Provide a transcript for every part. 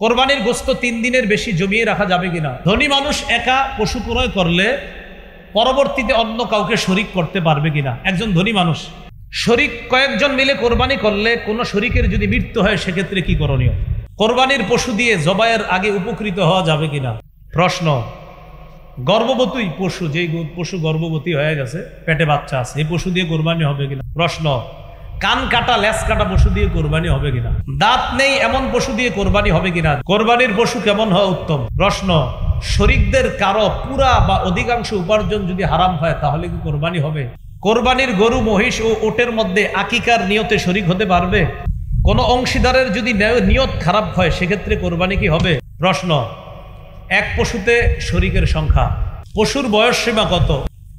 কোরবানির গোশত 3 দিনের বেশি জমিয়ে রাখা যাবে কিনা? ধনী মানুষ একা পশু ক্রয় করলে পরবর্তীতে অন্য কাউকে শরিক করতে পারবে কিনা? একজন ধনী মানুষ শরিক কয়েকজন মিলে কোরবানি করলে কোনো শরিকের যদি মৃত্যু হয় সেক্ষেত্রে কি করণীয়? কোরবানির পশু দিয়ে জবাইয়ের আগে উপকৃত হওয়া যাবে কিনা? প্রশ্ন, গর্ভবতী পশু, যেই পশু গর্ভবতী হয়ে গেছে, পেটে বাচ্চা আছে, এই পশু দিয়ে কোরবানি হবে কিনা? প্রশ্ন, কান কাটা লেজ কাটা পশু দিয়ে কোরবানি হবে কিনা? দাঁত নেই এমন পশু দিয়ে কোরবানি হবে কিনা? কোরবানির পশু কেমন হওয়া উত্তম? প্রশ্ন, শরিকদের কারো পুরা বা অধিকাংশ উপার্জন যদি হারাম হয় তাহলে কি কোরবানি হবে? কোরবানির গরু, মহিষ ও ওটের মধ্যে আকিকার নিয়তে শরিক হতে পারবে? কোন অংশীদারের যদি নিয়ত খারাপ হয় সেক্ষেত্রে কোরবানি কি হবে? প্রশ্ন, এক পশুতে শরিকের সংখ্যা, পশুর বয়স সীমা কত,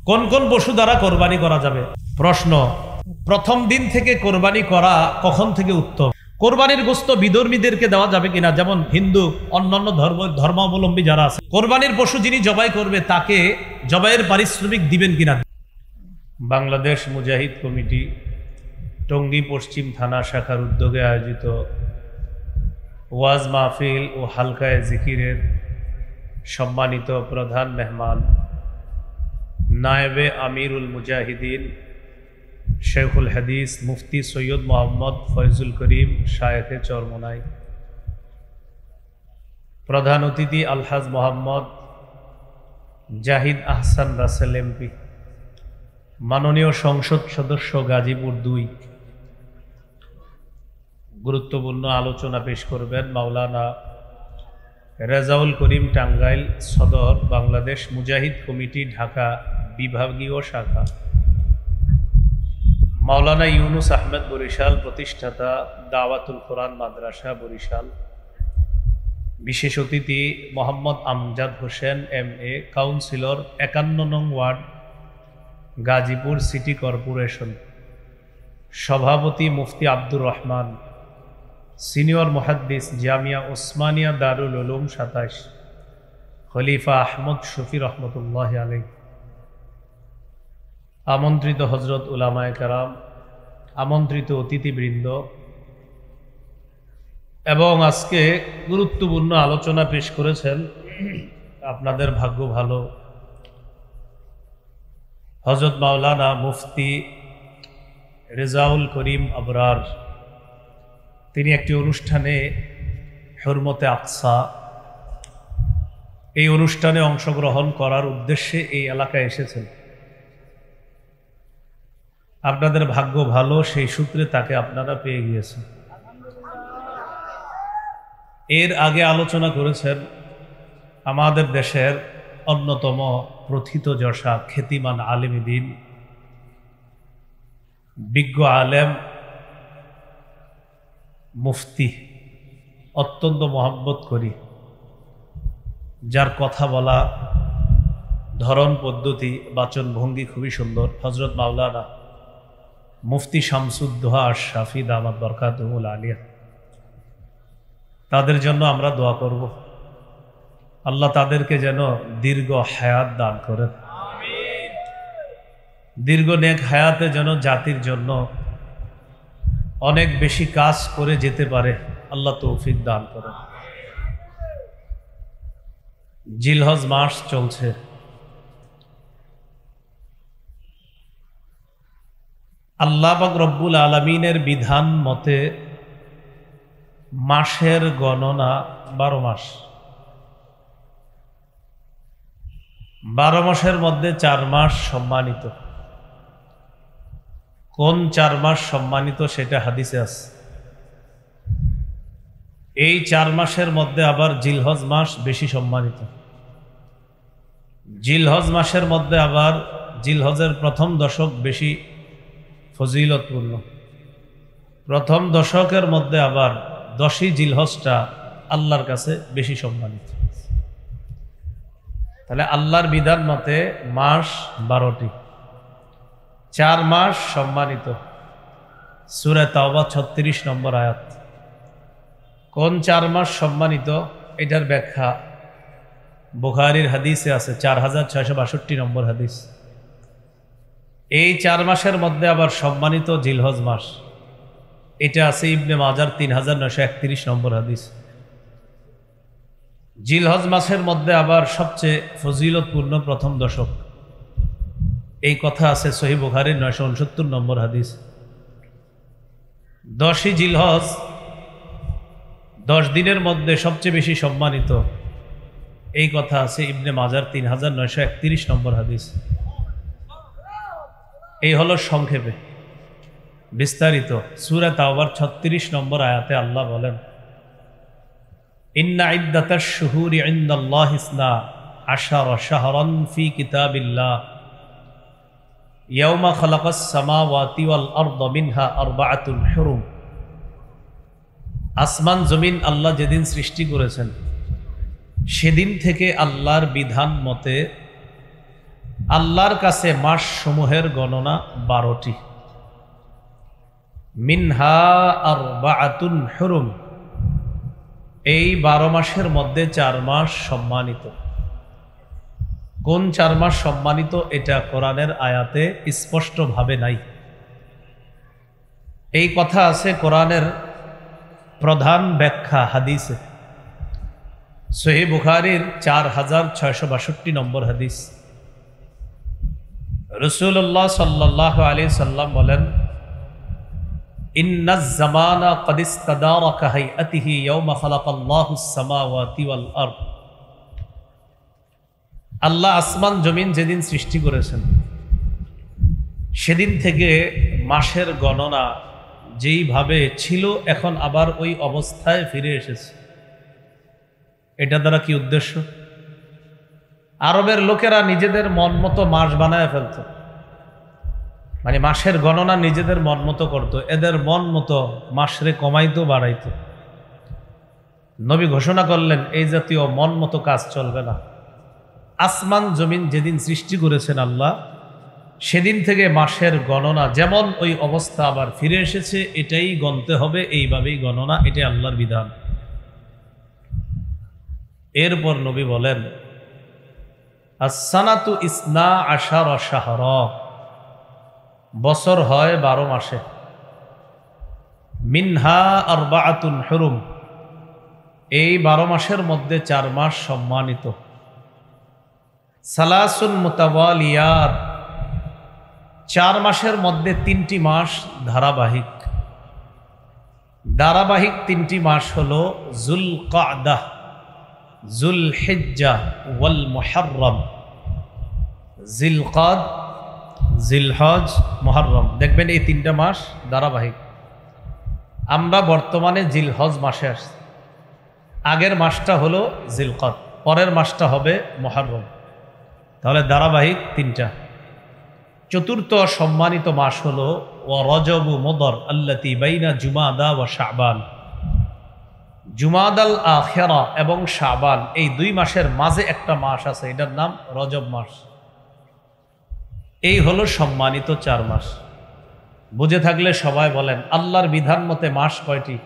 কোন কোন পশু দ্বারা কোরবানি করা যাবে? প্রশ্ন, প্রথম দিন থেকে কোরবানি করা কখন থেকে উত্তম? কোরবানির গোশত বিধর্মীদেরকে দেওয়া যাবে কিনা, যেমন হিন্দু, অন্যান্য ধর্মাবলম্বী যারা আছে? কোরবানির পশু যিনি জবাই করবে তাকে জবাইয়ের পারিশ্রমিক দিবেন কিনা? বাংলাদেশ মুজাহিদ কমিটি টঙ্গী পশ্চিম থানা শাখার উদ্যোগে আয়োজিত ওয়াজ মাহফিল ও হালকায়ে জিকিরের সম্মানিত প্রধান মেহমান নায়েবে আমিরুল মুজাহিদিন শেখুল হাদিস মুফতি সৈয়দ মোহাম্মদ ফয়জুল করিম শায়েখে চরমোনাই, প্রধান অতিথি আলহাজ মোহাম্মদ জাহিদ আহসান রাসেল এমপি, মাননীয় সংসদ সদস্য গাজীপুর 2, গুরুত্বপূর্ণ আলোচনা পেশ করবেন মাওলানা রেজাউল করিম টাঙ্গাইল সদর বাংলাদেশ মুজাহিদ কমিটি ঢাকা বিভাগীয় শাখা, মাওলানা ইউনুস আহমেদ বরিশাল প্রতিষ্ঠাতা দাওয়াতুল কোরআন মাদ্রাসা বরিশাল, বিশেষ অতিথি মোহাম্মদ আমজাদ হোসেন MA কাউন্সিলর 51 নং ওয়ার্ড গাজীপুর সিটি কর্পোরেশন, সভাপতি মুফতি আব্দুর রহমান, সিনিয়র মুহাদ্দিস জামিয়া ওসমানিয়া দারুল উলুম 27, খলিফা আহমদ শফি রহমতুল্লাহ আলাইহি, আমন্ত্রিত হজরত উলামায়ে কেরাম, আমন্ত্রিত অতিথিবৃন্দ এবং আজকে গুরুত্বপূর্ণ আলোচনা পেশ করেছেন, আপনাদের ভাগ্য ভালো, হযরত মাওলানা মুফতি রেজাউল করিম আবরার। তিনি একটি অনুষ্ঠানে হুরমতে আকসা, এই অনুষ্ঠানে অংশগ্রহণ করার উদ্দেশ্যে এই এলাকায় এসেছেন। আপনাদের ভাগ্য ভালো, সেই সূত্রে তাকে আপনারা পেয়ে গিয়েছেন। এর আগে আলোচনা করেছেন আমাদের দেশের অন্যতম প্রথিতযশা খ্যাতিমান আলেমে দ্বীন, বিজ্ঞ আলেম, মুফতি, অত্যন্ত মহব্বত করি, যার কথা বলা ধরন, পদ্ধতি, বাচন ভঙ্গি খুবই সুন্দর, হযরত মাওলানা মুফতি শামসুদ্দোহা আশ-শাফি দামাত বরকাতুহুল আলিয়া। তাদের জন্য আমরা দোয়া করব, আল্লাহ তাদেরকে যেন দীর্ঘ হায়াত দান করেন, দীর্ঘ নেক হায়াতে যেন জাতির জন্য অনেক বেশি কাজ করে যেতে পারে, আল্লাহ তৌফিক দান করেন। জিলহজ মাস চলছে, আল্লাহ পাক রব্বুল আলামিনের বিধান মতে মাসের গণনা 12 মাস। 12 মাসের মধ্যে 4 মাস সম্মানিত। কোন 4 মাস সম্মানিত সেটা হাদিসে আছে। এই 4 মাসের মধ্যে আবার জিলহজ মাস বেশি সম্মানিত। জিলহজ মাসের মধ্যে আবার জিলহজের প্রথম দশক বেশি ফজিলতপূর্ণ। প্রথম দশকের মধ্যে আবার 10ই জিলহজটা আল্লাহর কাছে বেশি সম্মানিত। তাহলে আল্লাহর বিধান মতে মাস 12টি, 4 মাস সম্মানিত। সূরা তাওবা 36 নম্বর আয়াত। কোন 4 মাস সম্মানিত এটার ব্যাখ্যা বুখারীর হাদিসে আছে, 4662 নম্বর হাদিস। এই 4 মাসের মধ্যে আবার সম্মানিত জিলহজ মাস, এটা আছে ইবনে মাজার 3931 নম্বর হাদিস। জিলহজ মাসের মধ্যে আবার সবচেয়ে ফজিলতপূর্ণ প্রথম দশক, এই কথা আছে সহিহ বুখারীর 969 নম্বর হাদিস। 10ই জিলহজ 10 দিনের মধ্যে সবচেয়ে বেশি সম্মানিত, এই কথা আছে ইবনে মাজার 3931 নম্বর হাদিস। এই হলো সংক্ষেপে। বিস্তারিত সূরা তাওবার 36 নম্বর আয়াতে আল্লাহ বলেন, ইন্না ইদ্দাতাশ শুহুরি ইনদাল্লাহি ইসনা আশারা শাহরান ফি কিতাবিল্লাহ ইয়াওমা খালাকাস সামাওয়াতি ওয়াল আরদা মিনহা আরবাআতুন হুরুম। আসমান জমিন আল্লাহ যেদিন সৃষ্টি করেছেন সেদিন থেকে আল্লাহর বিধান মতে আল্লাহর কাছে মাস সমূহের গণনা 12টি। মিনহা আরবাআতুন হুরুম, এই 12 মাসের মধ্যে 4 মাস সম্মানিত। কোন 4 মাস সম্মানিত এটা কোরআনের আয়াতে স্পষ্টভাবে নাই। এই কথা আছে কোরআনের প্রধান ব্যাখ্যা হাদিসে, সহিহ বুখারীর 4662 নম্বর হাদিস। রাসূলুল্লাহ সাল্লাল্লাহু আলাইহি সাল্লাম বলেন, ইন্নাজ জামানা ক্বাদ ইসতাদারা কাহাইআতিহি ইয়াওমা খালাকাল্লাহুস সামাওয়াতি ওয়াল আরদ। আল্লাহ আসমান জমিন যেদিন সৃষ্টি করেছেন সেদিন থেকে মাসের গণনা যেইভাবে ছিল এখন আবার ওই অবস্থায় ফিরে এসেছে। এটা দ্বারা কি উদ্দেশ্য? আরবের লোকেরা নিজেদের মন মতো মাস বানায় ফেলত, মানে মাসের গণনা নিজেদের মন মতো করত, এদের মন মতো মাসরে কমাইতো বাড়াইতো। নবী ঘোষণা করলেন এই জাতীয় মন মতো কাজ চলবে না। আসমান জমিন যেদিন সৃষ্টি করেছেন আল্লাহ সেদিন থেকে মাসের গণনা যেমন ওই অবস্থা আবার ফিরে এসেছে, এটাই গণতে হবে, এইভাবেই গণনা, এটাই আল্লাহর বিধান। এরপর নবী বলেন, as-sanatu isna ashara shahra, বছর হয় 12 মাসে। মিনহা আরবাআতুন হুরুম, এই 12 মাসের মধ্যে 4 মাস সম্মানিত। সালাসুন মুতাওয়ালিয়াত, 4 মাসের মধ্যে 3টি মাস ধারাবাহিক। ধারাবাহিক 3টি মাস হলো যুলকাদাহ, যুলহিজ্জাহ ওয়াল মুহররম। জিলকাদ, জিলহজ, মুহররম, দেখবেন এই 3টা মাস ধারাবাহিক। আমরা বর্তমানে জিলহজ মাসে আসছি, আগের মাসটা হলো জিলকাদ, পরের মাসটা হবে মুহররম, তাহলে ধারাবাহিক 3টা। চতুর্থ সম্মানিত মাস হলো ওয়া রজবু মুদর আল্লাতী বাইনা জুমাদা ওয়া শাবান। জুমাদাল আখিরা এবং শাবান, এই 2 মাসের মাঝে একটা মাস আছে, এটার নাম রজব মাস। এই হলো সম্মানিত 4 মাস। বুঝে থাকলে সবাই বলেন আল্লাহর বিধান মতে মাস কয়টি?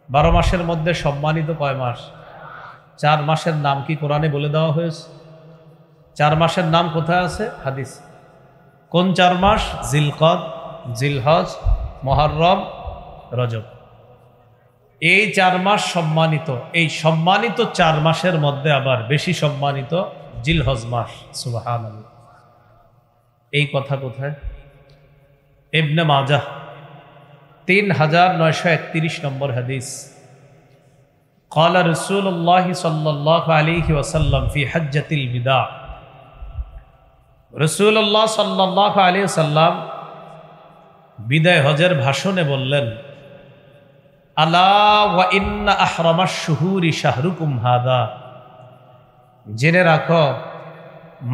12 মাসের মধ্যে সম্মানিত কয় মাস? 4 মাসের নাম কি কোরআনে বলে দেওয়া হয়েছে? 4 মাসের নাম কোথায় আছে? হাদিস। কোন 4 মাস? জিলকদ, জিলহজ, মুহররম, রজব। এই 4 মাস সম্মানিত। এই সম্মানিত 4 মাসের মধ্যে আবার বেশি সম্মানিত জিলহজ মাস। সুবহানাল্লাহ। এই কথা কোথায়? ইবনে মাজাহ 3931 নম্বর হাদিস। قال رسول الله صلى الله عليه وسلم في حجة الوداع, রাসূলুল্লাহ সাল্লাল্লাহু আলাইহি ওয়াসাল্লাম বিদায় হজের ভাষণে বললেন, আলা ওয়া ইন্না আহরামাশ শুহুরি শাহরুকুম হাদা, জেনে রাখো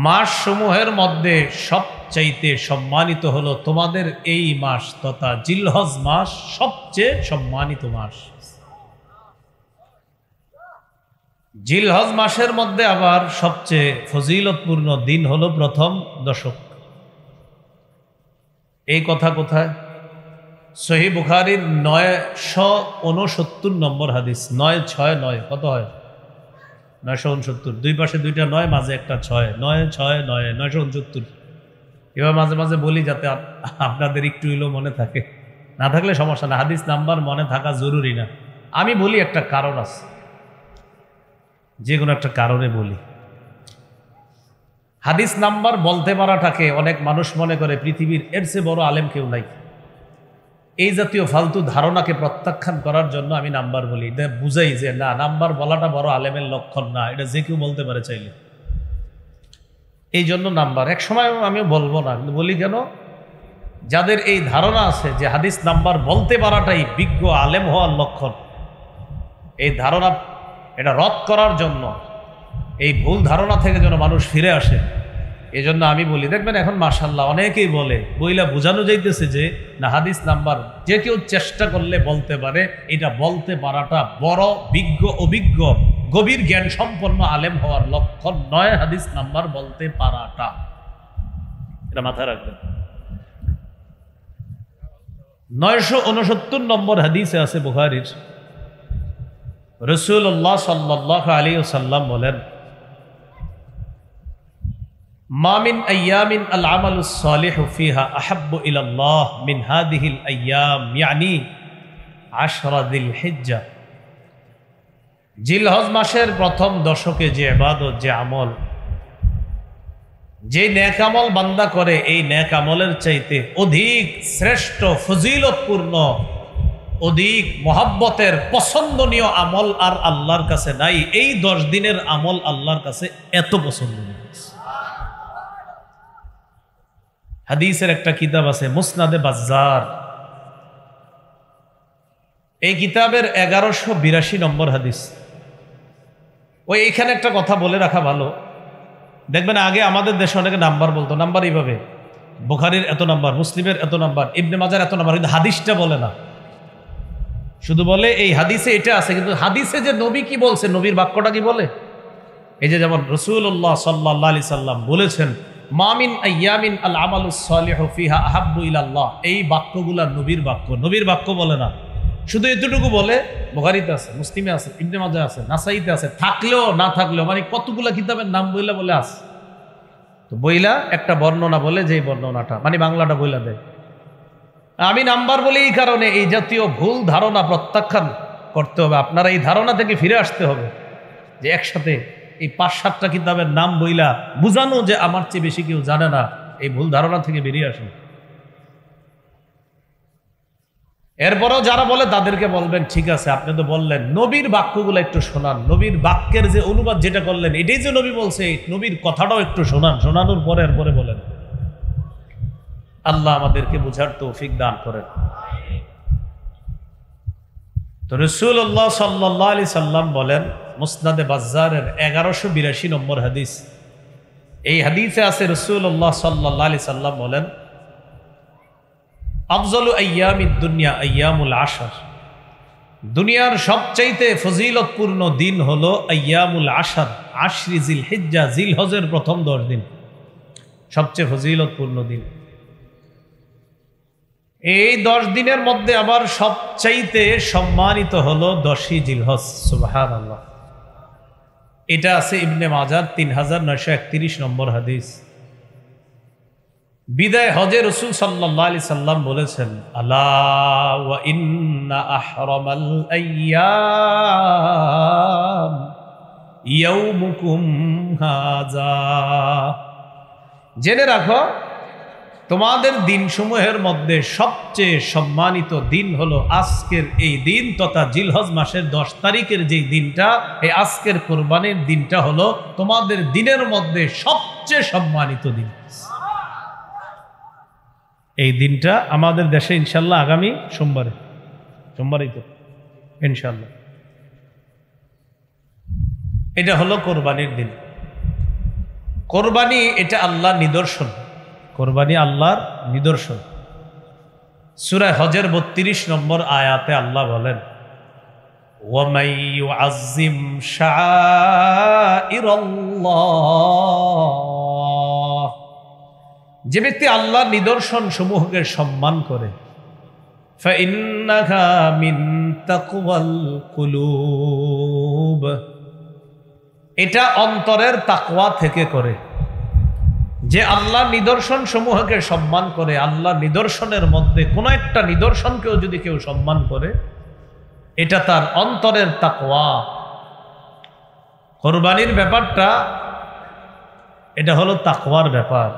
মাস সমূহের মধ্যে সবচাইতে সম্মানিত হলো তোমাদের এই মাস তথা জিলহজ মাস, সবচেয়ে সম্মানিত মাস। জিলহজ মাসের মধ্যে আবার সবচেয়ে ফজিলতপূর্ণ দিন হলো প্রথম দশক। এই কথা কোথায়? সহিহ বুখারীর 969 নম্বর হাদিস। 969 কত হয়? 969। 2 পাশে 2টা 9, মাঝে একটা 6, 969 969। এবার মাঝে মাঝে বলি যাতে আপনাদের একটু হইলেও মনে থাকে, না থাকলে সমস্যা না, হাদিস নাম্বার মনে থাকা জরুরি না। আমি বলি একটা কারণ আছে। যে কোনো একটা কারণে বলি। হাদিস নাম্বার বলতে পারাটাকে অনেক মানুষ মনে করে পৃথিবীর এর চেয়ে বড় আলেম কেউ নাই। এই জাতীয় ফালতু ধারণাকে প্রত্যাখ্যান করার জন্য আমি নাম্বার বলি, বুঝাই যে না, নাম্বার বলাটা বড় আলেমের লক্ষণ না, এটা যে কেউ বলতে পারে চাইলে। এই জন্য নাম্বার এক সময় আমি বলবো না, কিন্তু বলি কেন, যাদের এই ধারণা আছে যে হাদিস নাম্বার বলতে পারাটাই বিজ্ঞ আলেম হওয়ার লক্ষণ, এই ধারণা এটা রদ করার জন্য, এই ভুল ধারণা থেকে যেন মানুষ ফিরে আসে, এই জন্য আমি বলি। দেখবেন এখন মাশাআল্লাহ অনেকেই বলে, বইলা বোঝানো যাইতেছে যে না, হাদিস নাম্বার যে কেউ চেষ্টা করলে বলতে পারে, এটা বলতে পারাটা বড় বিজ্ঞ অভিজ্ঞ গভীর জ্ঞান সম্পন্ন আলেম হওয়ার লক্ষণ নয় হাদিস নাম্বার বলতে পারাটা। এটা মাথায় রাখবেন। 969 নম্বর হাদিসে আছে বুখারীর, রাসূলুল্লাহ সাল্লাল্লাহু আলাইহি ওয়াসাল্লাম বলেন, মা মিন আইয়ামিন আল আমালুস সালিহু ফিহা আহাব্বু ইলাল্লাহ মিন হাদিহিল আইয়াম, ইয়ানি 10 যিলহিজ্জা। জিলহজ মাসের প্রথম দশকে যে ইবাদত, যে আমল, যে নেক আমল বান্দা করে, এই নেক আমলের চাইতে অধিক শ্রেষ্ঠ ফজিলতপূর্ণ, অধিক মহব্বতের পছন্দনীয় আমল আর আল্লাহর কাছে নাই। এই 10 দিনের আমল আল্লাহর কাছে এত পছন্দনীয়। হাদিসের একটা কিতাব আছে মুসনাদে বাজ্জার, এই কিতাবের 1182 নম্বর হাদিস। ওই এখানে একটা কথা বলে রাখা ভালো, দেখবেন আগে আমাদের দেশে অনেকে নাম্বার বলতো, নাম্বার এইভাবে, বুখারীর এত নাম্বার, মুসলিমের এত নাম্বার, ইবনে মাজার এত নাম্বার, কিন্তু হাদিসটা বলে না, শুধু বলে এই হাদিসে এটা আছে, কিন্তু হাদিসে যে নবী কি বলছে, নবীর বাক্যটা কি বলে। এই যে যেমন রাসূলুল্লাহ সাল্লাল্লাহু আলাইহি সাল্লাম বলেছেন, মা মিন আইয়ামিন আল আমালুস সালিহু ফিহা আহাব্বু ইলাল্লাহ, এই বাক্যগুলা নবীর বাক্য, নবীর বাক্য বলে না। শুধু এতটুকু বলে, বুখারীতে আছে, মুসলিমে আছে, ইবনে মাজাহ আছে, নাসাইতে আছে, থাকলেও না থাকলেও, মানে কতগুলা কিতাবের নাম বইলা বলে আছে, তো বইলা একটা বর্ণনা বলে, যে বর্ণনাটা মানে বাংলাটা বইলা দেয়। আমি নাম্বার বলি এই কারণে, এই জাতীয় ভুল ধারণা প্রত্যাখ্যান করতে হবে। আপনারা এই ধারণা থেকে ফিরে আসতে হবে যে একসাথে এই 5-7টা কিতাবের নাম বইলা বুঝানো যে আমার চেয়ে বেশি কেউ জানে না, এই ভুল ধারণা থেকে বেরিয়ে আসুন। এরপরও যারা বলে তাদেরকে বলবেন, ঠিক আছে আপনি তো বললেন, নবীর বাক্যগুলো একটু শোনান, নবীর বাক্যের যে অনুবাদ যেটা করলেন, এটাই যে নবী বলছে, নবীর কথাটাও একটু শোনান, শোনানোর পরে এরপরে বলেন। আল্লাহ আমাদেরকে বুঝার তৌফিক দান করেন। তো রাসূলুল্লাহ সাল্লাল্লাহু আলাইহি সাল্লাম বলেন, মুসনাদে বাজ্জারের 1182 নম্বর হাদিস, এই হাদিসে আছে রাসূলুল্লাহ সাল্লাল্লাহু আলাইহি সাল্লাম বলেন, আফজালু আইয়ামিদ দুনিয়া আইয়ামুল আশর, দুনিয়ার সবচাইতে ফজিলতপূর্ণ দিন হলো আইয়ামুল আশর, আশরি জিলহিজ্জা, জিলহজের প্রথম 10 দিন সবচেয়ে ফজিলতপূর্ণ দিন। এই 10 দিনের মধ্যে আবার সবচাইতে সম্মানিত হলো 10ই জিলহজ। সুবহানাল্লাহ। এটা আছে ইবনে মাজাহ 3931 নম্বর হাদিস। বিদায় হজে রাসূল সাল্লাল্লাহু আলাইহি সাল্লাম বলেছেন, আলা ওয়া ইন্না আহরামাল আইয়াম ইয়াউমুকুম হাযা, জেনে রাখো তোমাদের দিনসমূহের মধ্যে সবচেয়ে সম্মানিত দিন হলো আজকের এই দিন, তথা জিলহজ মাসের 10 তারিখের যেই দিনটা, এই আজকের কোরবানির দিনটা হলো তোমাদের দিনের মধ্যে সবচেয়ে সম্মানিত দিন। এই দিনটা আমাদের দেশে ইনশাল্লাহ আগামী সোমবারই তো ইনশাল্লাহ, এটা হলো কোরবানির দিন। কোরবানি এটা আল্লাহর নিদর্শন, কোরবানি আল্লাহর নিদর্শন। সূরা হজের 32 নম্বর আয়াতে আল্লাহ বলেন, ওয়ামাই ইউআযযিম শাআইরাল্লাহ, যে ব্যক্তি আল্লাহর নিদর্শন সমূহকে সম্মান করে, ফাইন্নাহা মিন তাকওয়াল কুলুব, এটা অন্তরের তাকওয়া থেকে করে। যে আল্লাহর নিদর্শন সমূহকে সম্মান করে, আল্লাহর নিদর্শনের মধ্যে কোনো একটা নিদর্শনকেও যদি কেউ সম্মান করে, এটা তার অন্তরের তাকওয়া। কোরবানির ব্যাপারটা এটা হলো তাকওয়ার ব্যাপার।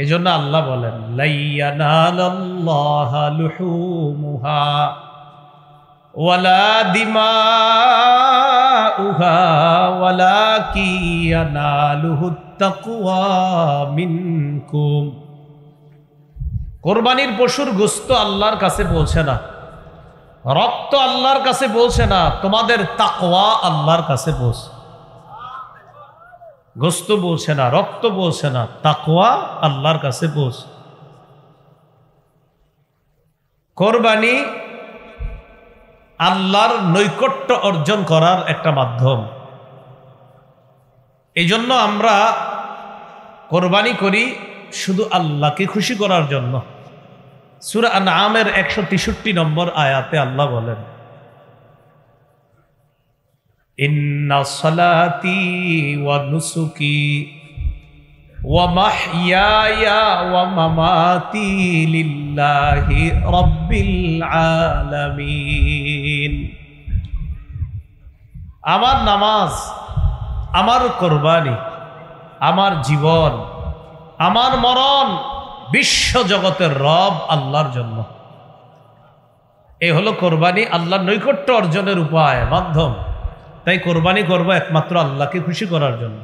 এজন্য আল্লাহ বলেন লাইয়ানালাল্লাহা লুহুমুহা ওয়ালা দিমাউহা ওয়ালাকিন ইয়ানালুহুত তাকওয়া মিনকুম। কোরবানির পশুর গোশত আল্লাহর কাছে পৌঁছে না, রক্ত আল্লাহর কাছে পৌঁছে না, তোমাদের তাকওয়া আল্লাহর কাছে পৌঁছে। গোশত পৌঁছে না, রক্ত পৌঁছে না, তাকওয়া আল্লাহর কাছে পৌঁছে। কোরবানি আল্লাহর নৈকট্য অর্জন করার একটা মাধ্যম। এই জন্য আমরা কোরবানি করি শুধু আল্লাহকে খুশি করার জন্য। সূরা আনআমের 163 নম্বর আয়াতে আল্লাহ বলেন ইন্না সালাতি ওয়া নুসুকি ওয়া মাহইয়ায়া ওয়া মামাতি লিল্লাহি রাব্বিল আলামিন। আমার নামাজ, আমার কোরবানি, আমার জীবন, আমার মরণ বিশ্ব জগতের রব আল্লাহর জন্য। এই হলো কোরবানি আল্লাহর নৈকট্য অর্জনের উপায়, মাধ্যম। তাই কোরবানি করব একমাত্র আল্লাহকে খুশি করার জন্য।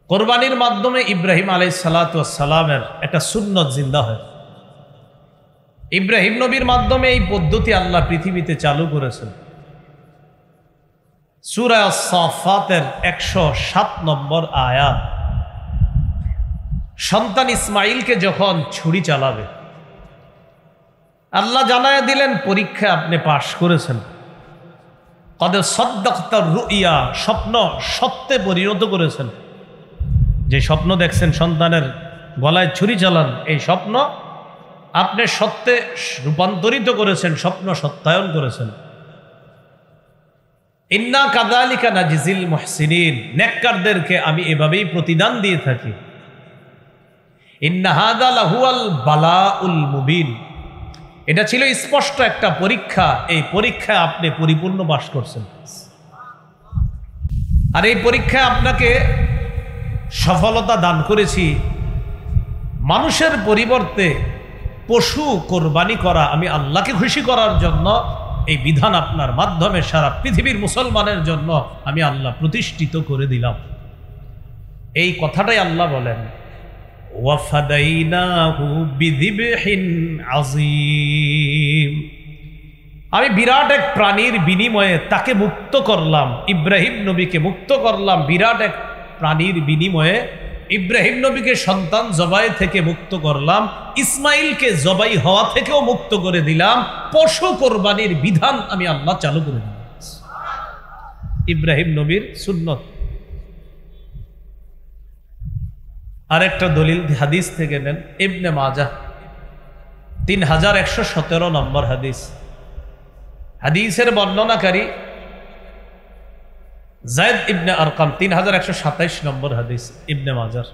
কোরবানির মাধ্যমে ইব্রাহিম আলাইহিস সালাতু ওয়াস সালামের একটা সুন্নত জিন্দা হয়। ইব্রাহিম নবীর মাধ্যমে এই পদ্ধতি আল্লাহ পৃথিবীতে চালু করেছেন। সূরা আস-সাফফাতের 107 নম্বর আয়াত। সন্তান ইসমাইলকে যখন ছুরি চালাবে, আল্লাহ জানায়া দিলেন পরীক্ষায় আপনি পাশ করেছেন। কদ সাদ্দাকতা রুইয়া, স্বপ্ন সত্যে পরিণত করেছেন। যে স্বপ্ন দেখছেন সন্তানের গলায় ছুরি চালান, এই স্বপ্ন আপনি সত্যে রূপান্তরিত করেছেন, স্বপ্ন সত্যায়ন করেছেন। ইন্না কাযালিকা নাজিজিল মুহসিনিন, নেককারদেরকে আমি এভাবেই প্রতিদান দিয়ে থাকি। ইন্না হাযা লাহুয়াল বালাউল মুবিন, এটা ছিল স্পষ্ট একটা পরীক্ষা। এই পরীক্ষায় আপনি পরিপূর্ণ পাশ করছেন। আর এই পরীক্ষায় আপনাকে সফলতা দান করেছি। মানুষের পরিবর্তে পশু কোরবানি করা আমি আল্লাহকে খুশি করার জন্য এই বিধান আপনার মাধ্যমে সারা পৃথিবীর মুসলমানের জন্য আমি আল্লাহ প্রতিষ্ঠিত করে দিলাম। এই কথাটাই আল্লাহ বলেন ওয়াফাদাইনাহু বিযিবহিন আযীম। আমি বিরাট এক প্রাণীর বিনিময়ে তাকে মুক্ত করলাম, ইব্রাহিম নবীকে মুক্ত করলাম। বিরাট এক প্রাণীর বিনিময়ে ইব্রাহিম নবীকে সন্তান জবাই থেকে মুক্ত করলাম, ইসমাইলকে জবাই হওয়া থেকেও মুক্ত করে দিলাম। পশু কোরবানির বিধান আমি আল্লাহ চালু করে দিলাম। ইব্রাহিম নবীর সুন্নত। আরেকটা দলিল হাদিস থেকে নেন, ইবনে মাজাহ 3117 নম্বর হাদিস। হাদিসের বর্ণনাকারী যায়েদ ইবনে আরকাম, 3127 নম্বর হাদিস ইবনে মাজাহ।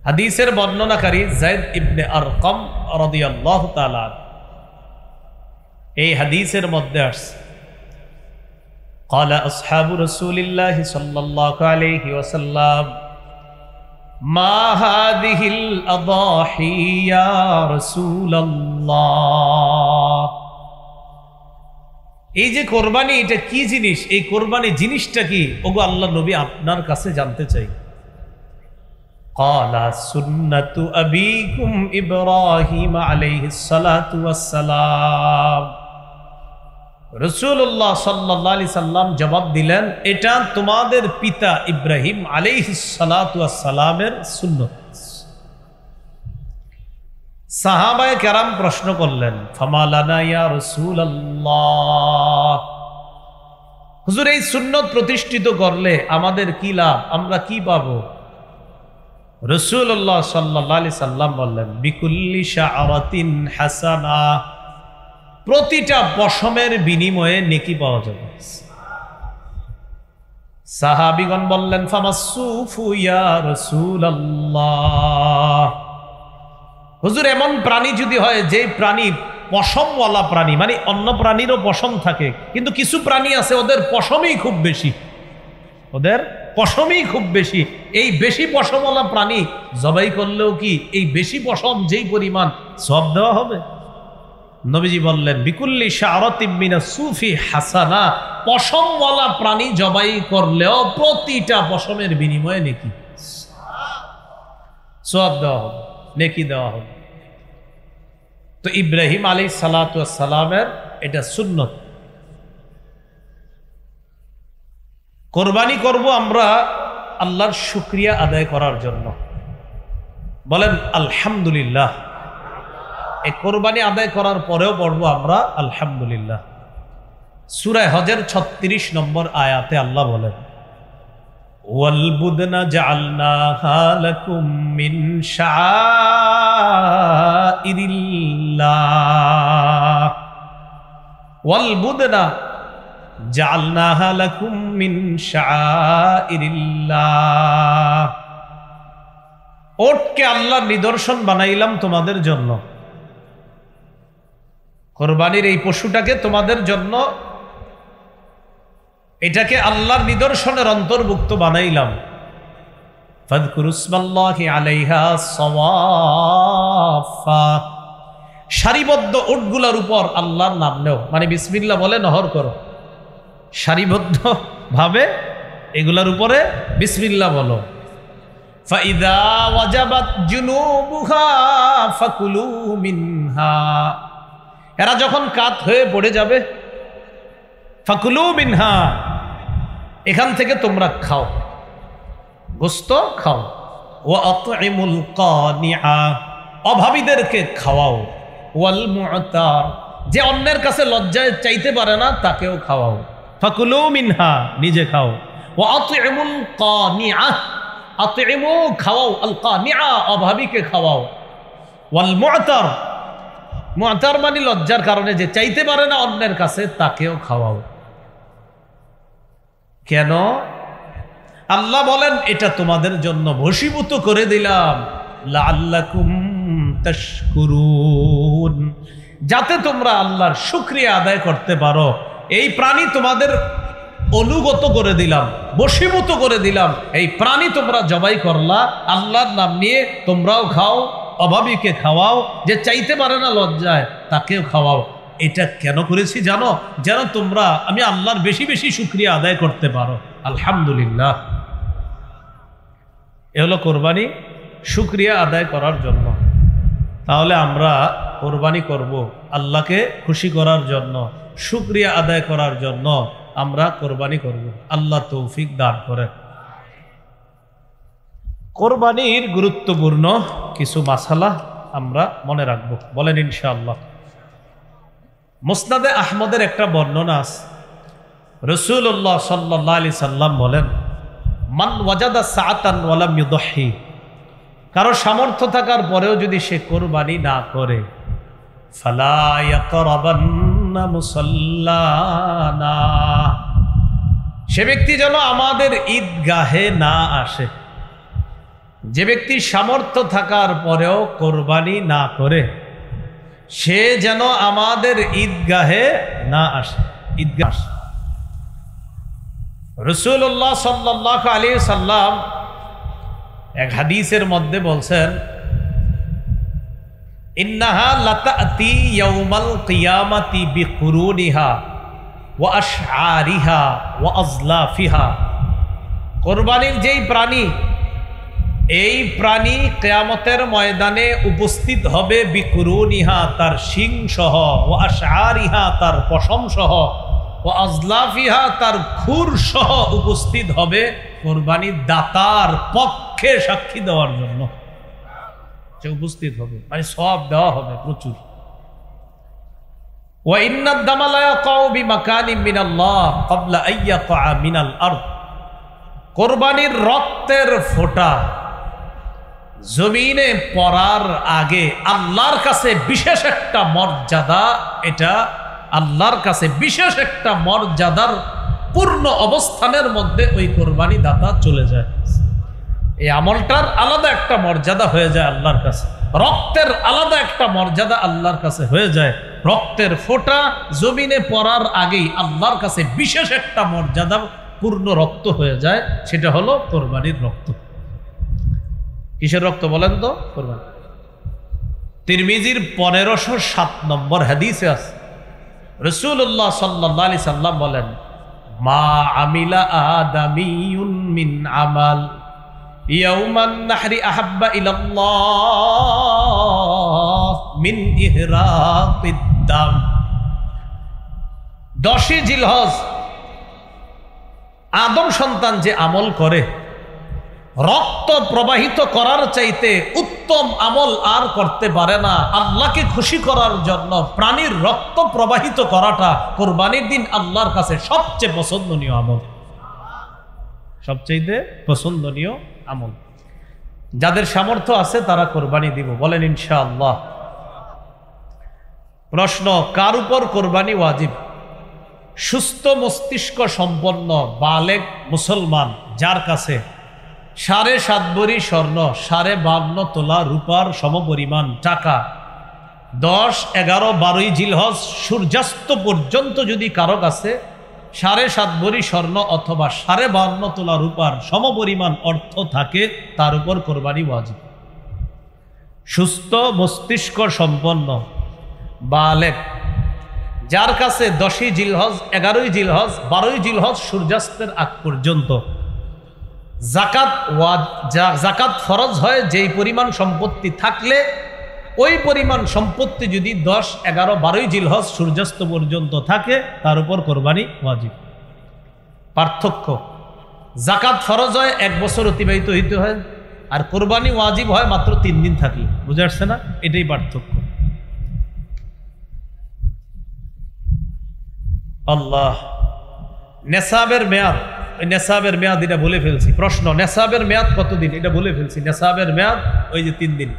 হাদিসের বর্ণনাকারী যায়েদ ইবনে আরকাম রাদিয়াল্লাহু তাআলা। এই হাদিসের মধ্যে আসছে قال أصحاب رسول الله صلى الله عليه وسلم ما هذه الأضاحي يا رسول الله। এই যে কোরবানি, এটা কি জিনিস? এই কোরবানি জিনিসটা কি? ওগো আল্লাহ নবী, আপনার কাছে জানতে চাই। قال سنة أبيكم إبراهيم عليه الصلاة والسلام। রাসূলুল্লাহ সাল্লাল্লাহু আলাইহি সাল্লাম জবাব দিলেন, এটা তোমাদের পিতা ইব্রাহিম আলাইহিস সালাতু ওয়াস সালামের সুন্নাত। সাহাবায়ে কেরাম প্রশ্ন করলেন, ফামা লানা ইয়া রাসূলুল্লাহ, হুজুর এই সুন্নাত প্রতিষ্ঠিত করলে আমাদের কি লাভ, আমরা কি পাবো? রাসূলুল্লাহ সাল্লাল্লাহু আলাইহি সাল্লাম বললেন, বিকুল্লি শাআরাতিন হাসানা, প্রতিটা পশমের বিনিময়ে নেকি পাওয়া যাবে। সাহাবীগণ বললেন, ফামাসসুফু ইয়া রাসূলুল্লাহ, হুজুর এমন প্রাণী যদি হয় যে প্রাণী পশমওয়ালা প্রাণী, মানে অন্য প্রাণীরও পশম থাকে, কিন্তু কিছু প্রাণী আছে ওদের পশমই খুব বেশি, ওদের পশমই খুব বেশি। এই বেশি পশমওয়ালা প্রাণী জবাই করলেও কি এই বেশি পশম যেই পরিমাণ সওয়াব দেওয়া হবে? নবীজি বললেন বিকুল্লি শাআরাতিন মিনাস সুফি হাসানা, পশমওয়ালা প্রাণী জবাই করলেও প্রতিটা পশমের বিনিময়ে নেকি, সওয়াব দেওয়া হবে, নেকি দেওয়া হবে। তো ইব্রাহিম আলাইহিস সালাতু ওয়াস সালামের এটা সুন্নত। কোরবানি করব আমরা আল্লাহর শুকরিয়া আদায় করার জন্য। বলেন আলহামদুলিল্লাহ। এই কোরবানি আদায় করার পরেও পড়বো আমরা আলহামদুলিল্লাহ। সূরা হজের 36 নম্বর আয়াতে আল্লাহ বলেন ওয়াল বুদনা জাআলনাহা লাকুম মিন শাআইরিল্লাহ, ওয়াল বুদনা জাআলনাহা লাকুম মিন শাআইরিল্লাহ, ওটকে আল্লাহর নিদর্শন বানাইলাম তোমাদের জন্য। কোরবানির এই পশুটাকে তোমাদের জন্য, এটাকে আল্লাহর নিদর্শনের অন্তর্ভুক্ত বানাইলাম। ফাযকুরুসমাল্লাহি আলাইহা সাওয়াফা, সারিবদ্ধ উটগুলোর উপর আল্লাহর নাম নেও, মানে বিসমিল্লাহ বলে নহর করো। সারিবদ্ধ ভাবে এগুলার উপরে বিসমিল্লাহ বলো। ফাইদা ওয়াজাবাত জুনুবুহা ফাকুলু মিনহা, এরা যখন কাত হয়ে পড়ে যাবে, ফাকুলু মিনহা, এখান থেকে তোমরা খাও, গোশত খাও। ওয়া আতইমুল কানিআ, অভাবীদেরকে খাওয়াও। ওয়াল মু'তার, যে অন্যের কাছে লজ্জায় চাইতে পারে না তাকেও খাওয়াও। ফাকুলু মিনহা, নিজে খাও। ওয়া আতইমুল কানিআ, আতইমু খাওয়াও, আল কানিআ অভাবীকে খাওয়াও। ওয়াল মু'তার, মু'তার মানে লজ্জার কারণে যে চাইতে পারে না অন্যের কাছে তাকেও খাওয়াও। কেন? আল্লাহ বলেন এটা তোমাদের জন্য বশীভূত করে দিলাম, লাআল্লাকুম তাশকুরুন, যাতে তোমরা আল্লাহর শুকরিয়া আদায় করতে পারো। এই প্রাণী তোমাদের অনুগত করে দিলাম, বশীভূত করে দিলাম। এই প্রাণী তোমরা জবাই করলা, আল্লাহর নাম নিয়ে তোমরাও খাও, অভাবীকে খাওয়াও, যে চাইতে পারে না লজ্জায় তাকেও খাওয়াও। এটা কেন করেছি জানো? যেন তোমরা আমি আল্লাহর বেশি বেশি শুকরিয়া আদায় করতে পারো। আলহামদুলিল্লাহ, এ হলো কোরবানি, শুকরিয়া আদায় করার জন্য। তাহলে আমরা কোরবানি করব আল্লাহকে খুশি করার জন্য, শুকরিয়া আদায় করার জন্য আমরা কোরবানি করব। আল্লাহ তৌফিক দান করে। কোরবানির গুরুত্বপূর্ণ কিছু মাসালা আমরা মনে রাখবো, বলেন ইনশাআল্লাহ। মুসনাদে আহমদের একটা বর্ণনা আছে, রাসূলুল্লাহ সাল্লাল্লাহু আলাইহি সাল্লাম বলেন মান ওয়াজাদা সাআতান ওয়া লাম ইউদহি, কারো সামর্থ্য থাকার পরেও যদি সে কোরবানি না করে, ফালা ইয়াকরাবান্না মুসাল্লানা, সে ব্যক্তি যেন আমাদের ঈদগাহে না আসে। যে ব্যক্তি সামর্থ্য থাকার পরেও কোরবানি না করে সে যেন আমাদের ঈদগাহে না আসে। ঈদগাহ রাসূলুল্লাহ সাল্লাল্লাহু আলাইহি সাল্লাম এক হাদিসের মধ্যে বলছেন ইন্নাহা লাতাতি ইয়াউমাল কিয়ামাতি বিকুরুনিহা ওয়া আশআরিহা ওয়া আজলাফিহা, কোরবানির যেই প্রাণী, এই প্রাণী কিয়ামতের ময়দানে উপস্থিত হবে বিকুরুনিহা, তার শিং সহ, ও আশআরিহা, তার পশম সহ, ও আজলাফিহা, তার খুর সহ উপস্থিত হবে কোরবানির দাতার পক্ষে সাক্ষী দেওয়ার জন্য। সে উপস্থিত হবে, মানে সওয়াব দেওয়া হবে প্রচুর। ওয়া ইন্নাদ দামা লা ইয়াকাউ বিমাকানিন মিনাল্লাহ ক্বাবলা আন ইয়াকা মিনাল আরদ, কোরবানির রক্তের ফোঁটা জমিনে পড়ার আগে আল্লাহর কাছে বিশেষ একটা মর্যাদা, এটা আল্লাহর কাছে বিশেষ একটা মর্যাদার পূর্ণ অবস্থানের মধ্যে ওই কোরবানি দাতা চলে যায়। এই আমলটার আলাদা একটা মর্যাদা হয়ে যায় আল্লাহর কাছে, রক্তের আলাদা একটা মর্যাদা আল্লাহর কাছে হয়ে যায়। রক্তের ফোঁটা জমিনে পড়ার আগেই আল্লাহর কাছে বিশেষ একটা মর্যাদা পূর্ণ রক্ত হয়ে যায়, সেটা হলো কোরবানির রক্ত। কিসের রক্ত বলেন তো? কোরবানি। তিরমিজির 1507 নম্বর হাদিসে আছে, রাসূলুল্লাহ সাল্লাল্লাহু আলাইহি সাল্লাম বলেন, মা আমিলা আদামিয়ুন মিন আমাল ইয়াউমান নাহরি আহাব্বা ইলাল্লাহ মিন ইহরাকিদ দাম। 10 জিলহজ আদম সন্তান যে আমল করে, রক্ত প্রবাহিত করার চাইতে উত্তম আমল আর করতে পারে না। আল্লাহকে খুশি করার জন্য প্রাণীর রক্ত প্রবাহিত করাটা কোরবানির দিন আল্লাহর কাছে সবচেয়ে পছন্দনীয় আমল, সবচেয়ে পছন্দনীয় আমল। যাদের সামর্থ্য আছে তারা কোরবানি দিব, বলেন ইনশাআল্লাহ। প্রশ্ন, কার উপর কোরবানি ওয়াজিব? সুস্থ মস্তিষ্ক সম্পন্ন বালেগ মুসলমান যার কাছে 7.5 ভরি স্বর্ণ, 52.5 তোলা রূপার সমপরিমাণ টাকা 10, 11, 12 জিলহজ সূর্যাস্ত পর্যন্ত যদি কারো কাছে 7.5 ভরি স্বর্ণ অথবা 52.5 তোলা রূপার সমপরিমাণ অর্থ থাকে, তার উপর কোরবানি ওয়াজিব। সুস্থ মস্তিষ্ক সম্পন্ন বালেগ যার কাছে 10 জিলহজ, 11 জিলহজ, 12 জিলহজ সূর্যাস্তের আগ পর্যন্ত জাকাত ফরজ হয়, যেই পরিমাণ সম্পত্তি থাকলে ওই পরিমাণ সম্পত্তি যদি 10, 11, 12 জিলহজ সূর্যাস্ত পর্যন্ত থাকে, তার উপর কোরবানি ওয়াজিব। পার্থক্য, জাকাত ফরজ হয় 1 বছর অতিবাহিত হইতে হয়, আর কোরবানি ওয়াজিব হয় মাত্র 3 দিন থাকলে। বুঝে আসছে না? এটাই পার্থক্য। আল্লাহ, নেসাবের মেয়াদ, নেসাবের মেয়াদ এটা বলে ফেলছি। প্রশ্ন, নেসাবের মেয়াদ কতদিন? এটা বলে ফেলছি। নেসাবের মেয়াদ ওই যে 3 দিন,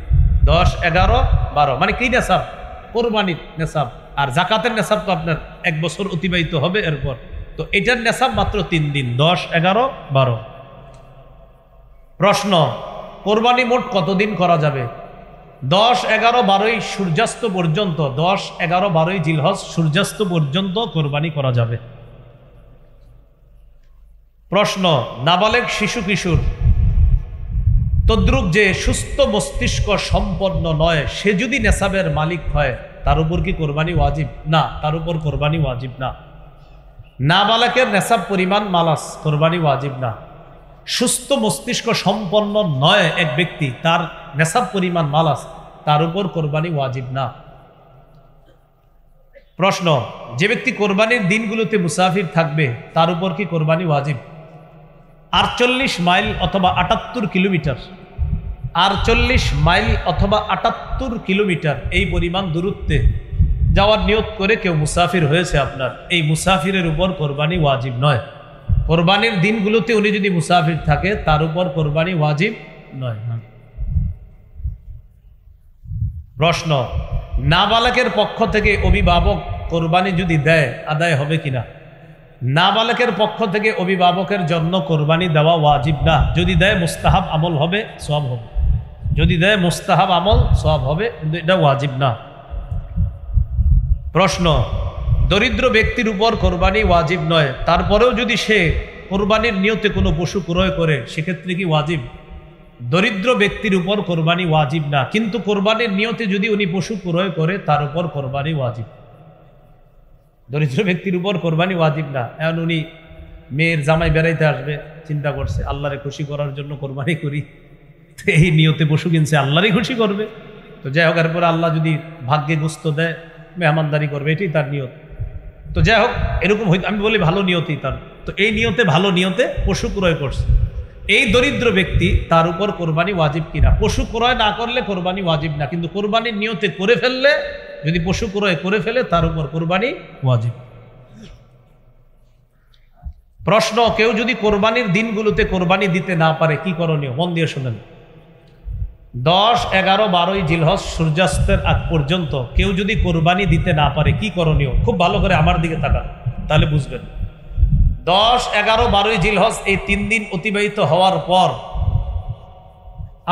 10, 11, 12। মানে কি নেসাব? কোরবানির নেসাব। আর জাকাতের নেসাব তো আপনার 1 বছর অতিবাহিত হবে এরপর। তো এটার নেসাব মাত্র 3 দিন, 10, 11, 12। প্রশ্ন, কোরবানি মোট কতদিন করা যাবে? 10, 11, 12 সূর্যাস্ত পর্যন্ত, 10, 11, 12 জিলহজ সূর্যাস্ত পর্যন্ত কোরবানি করা যাবে। প্রশ্ন, নাবালেগ শিশু কিশোর তদ্রুপ যে সুস্থ মস্তিষ্ক সম্পন্ন নয়, সে যদি নেসাবের মালিক হয়, তার উপর কি কোরবানি ওয়াজিব? না, তার উপর কোরবানি ওয়াজিব না। নাবালেগের নেসাব পরিমাণ মালাস, কোরবানি ওয়াজিব না। সুস্থ মস্তিষ্ক সম্পন্ন নয় এক ব্যক্তি, তার নেসাব পরিমাণ মালাস, তার উপর কোরবানি ওয়াজিব না। প্রশ্ন, যে ব্যক্তি কোরবানির দিনগুলোতে মুসাফির থাকবে, তার উপর কি কোরবানি ওয়াজিব? 48 মাইল অথবা 78 কিলোমিটার, 48 মাইল অথবা 78 কিলোমিটার এই পরিমাণ দূরত্বে যাওয়ার নিয়ত করে কেউ মুসাফির হয়েছে আপনার, এই মুসাফিরের উপর কোরবানি ওয়াজিব নয়। কোরবানির দিনগুলোতে উনি যদি মুসাফির থাকে, তার উপর কোরবানি ওয়াজিব নয়। প্রশ্ন, নাবালকের পক্ষ থেকে অভিভাবক কোরবানি যদি দেয়, আদায় হবে কিনা? নাবালকের পক্ষ থেকে অভিভাবকের জন্য কোরবানি দেওয়া ওয়াজিব না। যদি দেয় মুস্তাহাব আমল হবে, সওয়াব হবে। যদি দেয় মুস্তাহাব আমল, সওয়াব হবে, কিন্তু এটা ওয়াজিব না। প্রশ্ন, দরিদ্র ব্যক্তির উপর কোরবানি ওয়াজিব নয়, তারপরেও যদি সে কোরবানির নিয়তে কোনো পশু ক্রয় করে, সেক্ষেত্রে কি ওয়াজিব? দরিদ্র ব্যক্তির উপর কোরবানি ওয়াজিব না, কিন্তু কোরবানির নিয়তে যদি উনি পশু ক্রয় করে, তার উপর কোরবানি ওয়াজিব। দরিদ্র ব্যক্তির উপর কোরবানি ওয়াজিব না। এখন উনি মেয়ের জামাই বেড়াইতে আসবে, চিন্তা করছে আল্লাহরে খুশি করার জন্য কোরবানি করি, তো এই নিয়তে পশু কিনছে, আল্লাহরই খুশি করবে। তো যাই হোক, এরপরে আল্লাহ যদি ভাগ্যে গুস্ত দেয়, মেহমানদারি করবে, এটাই তার নিয়ত। তো যাই হোক, এরকম হইতে আমি বলি ভালো নিয়তই তার। তো এই নিয়তে, ভালো নিয়তে পশু ক্রয় করছে, এই দরিদ্র ব্যক্তি, তার উপর কোরবানি ওয়াজিব কিনা? পশু ক্রয় না করলে কোরবানি ওয়াজিব না, কিন্তু কোরবানির নিয়তে করে ফেললে, যদি পশু ক্রয় করে ফেলে, তার উপর কোরবানি ওয়াজিব। প্রশ্ন, কেউ যদি কোরবানির দিনগুলোতে কোরবানি দিতে না পারে, কি করণীয়? মন দিয়ে শুনেন। 10, 11, 12 জিলহজ সূর্যাস্তের আগ পর্যন্ত কেউ যদি কোরবানি দিতে না পারে, কি করণীয়? খুব ভালো করে আমার দিকে তাকান, তাহলে বুঝবেন। 10, 11, 12 জিলহজ এই 3 দিন অতিবাহিত হওয়ার পর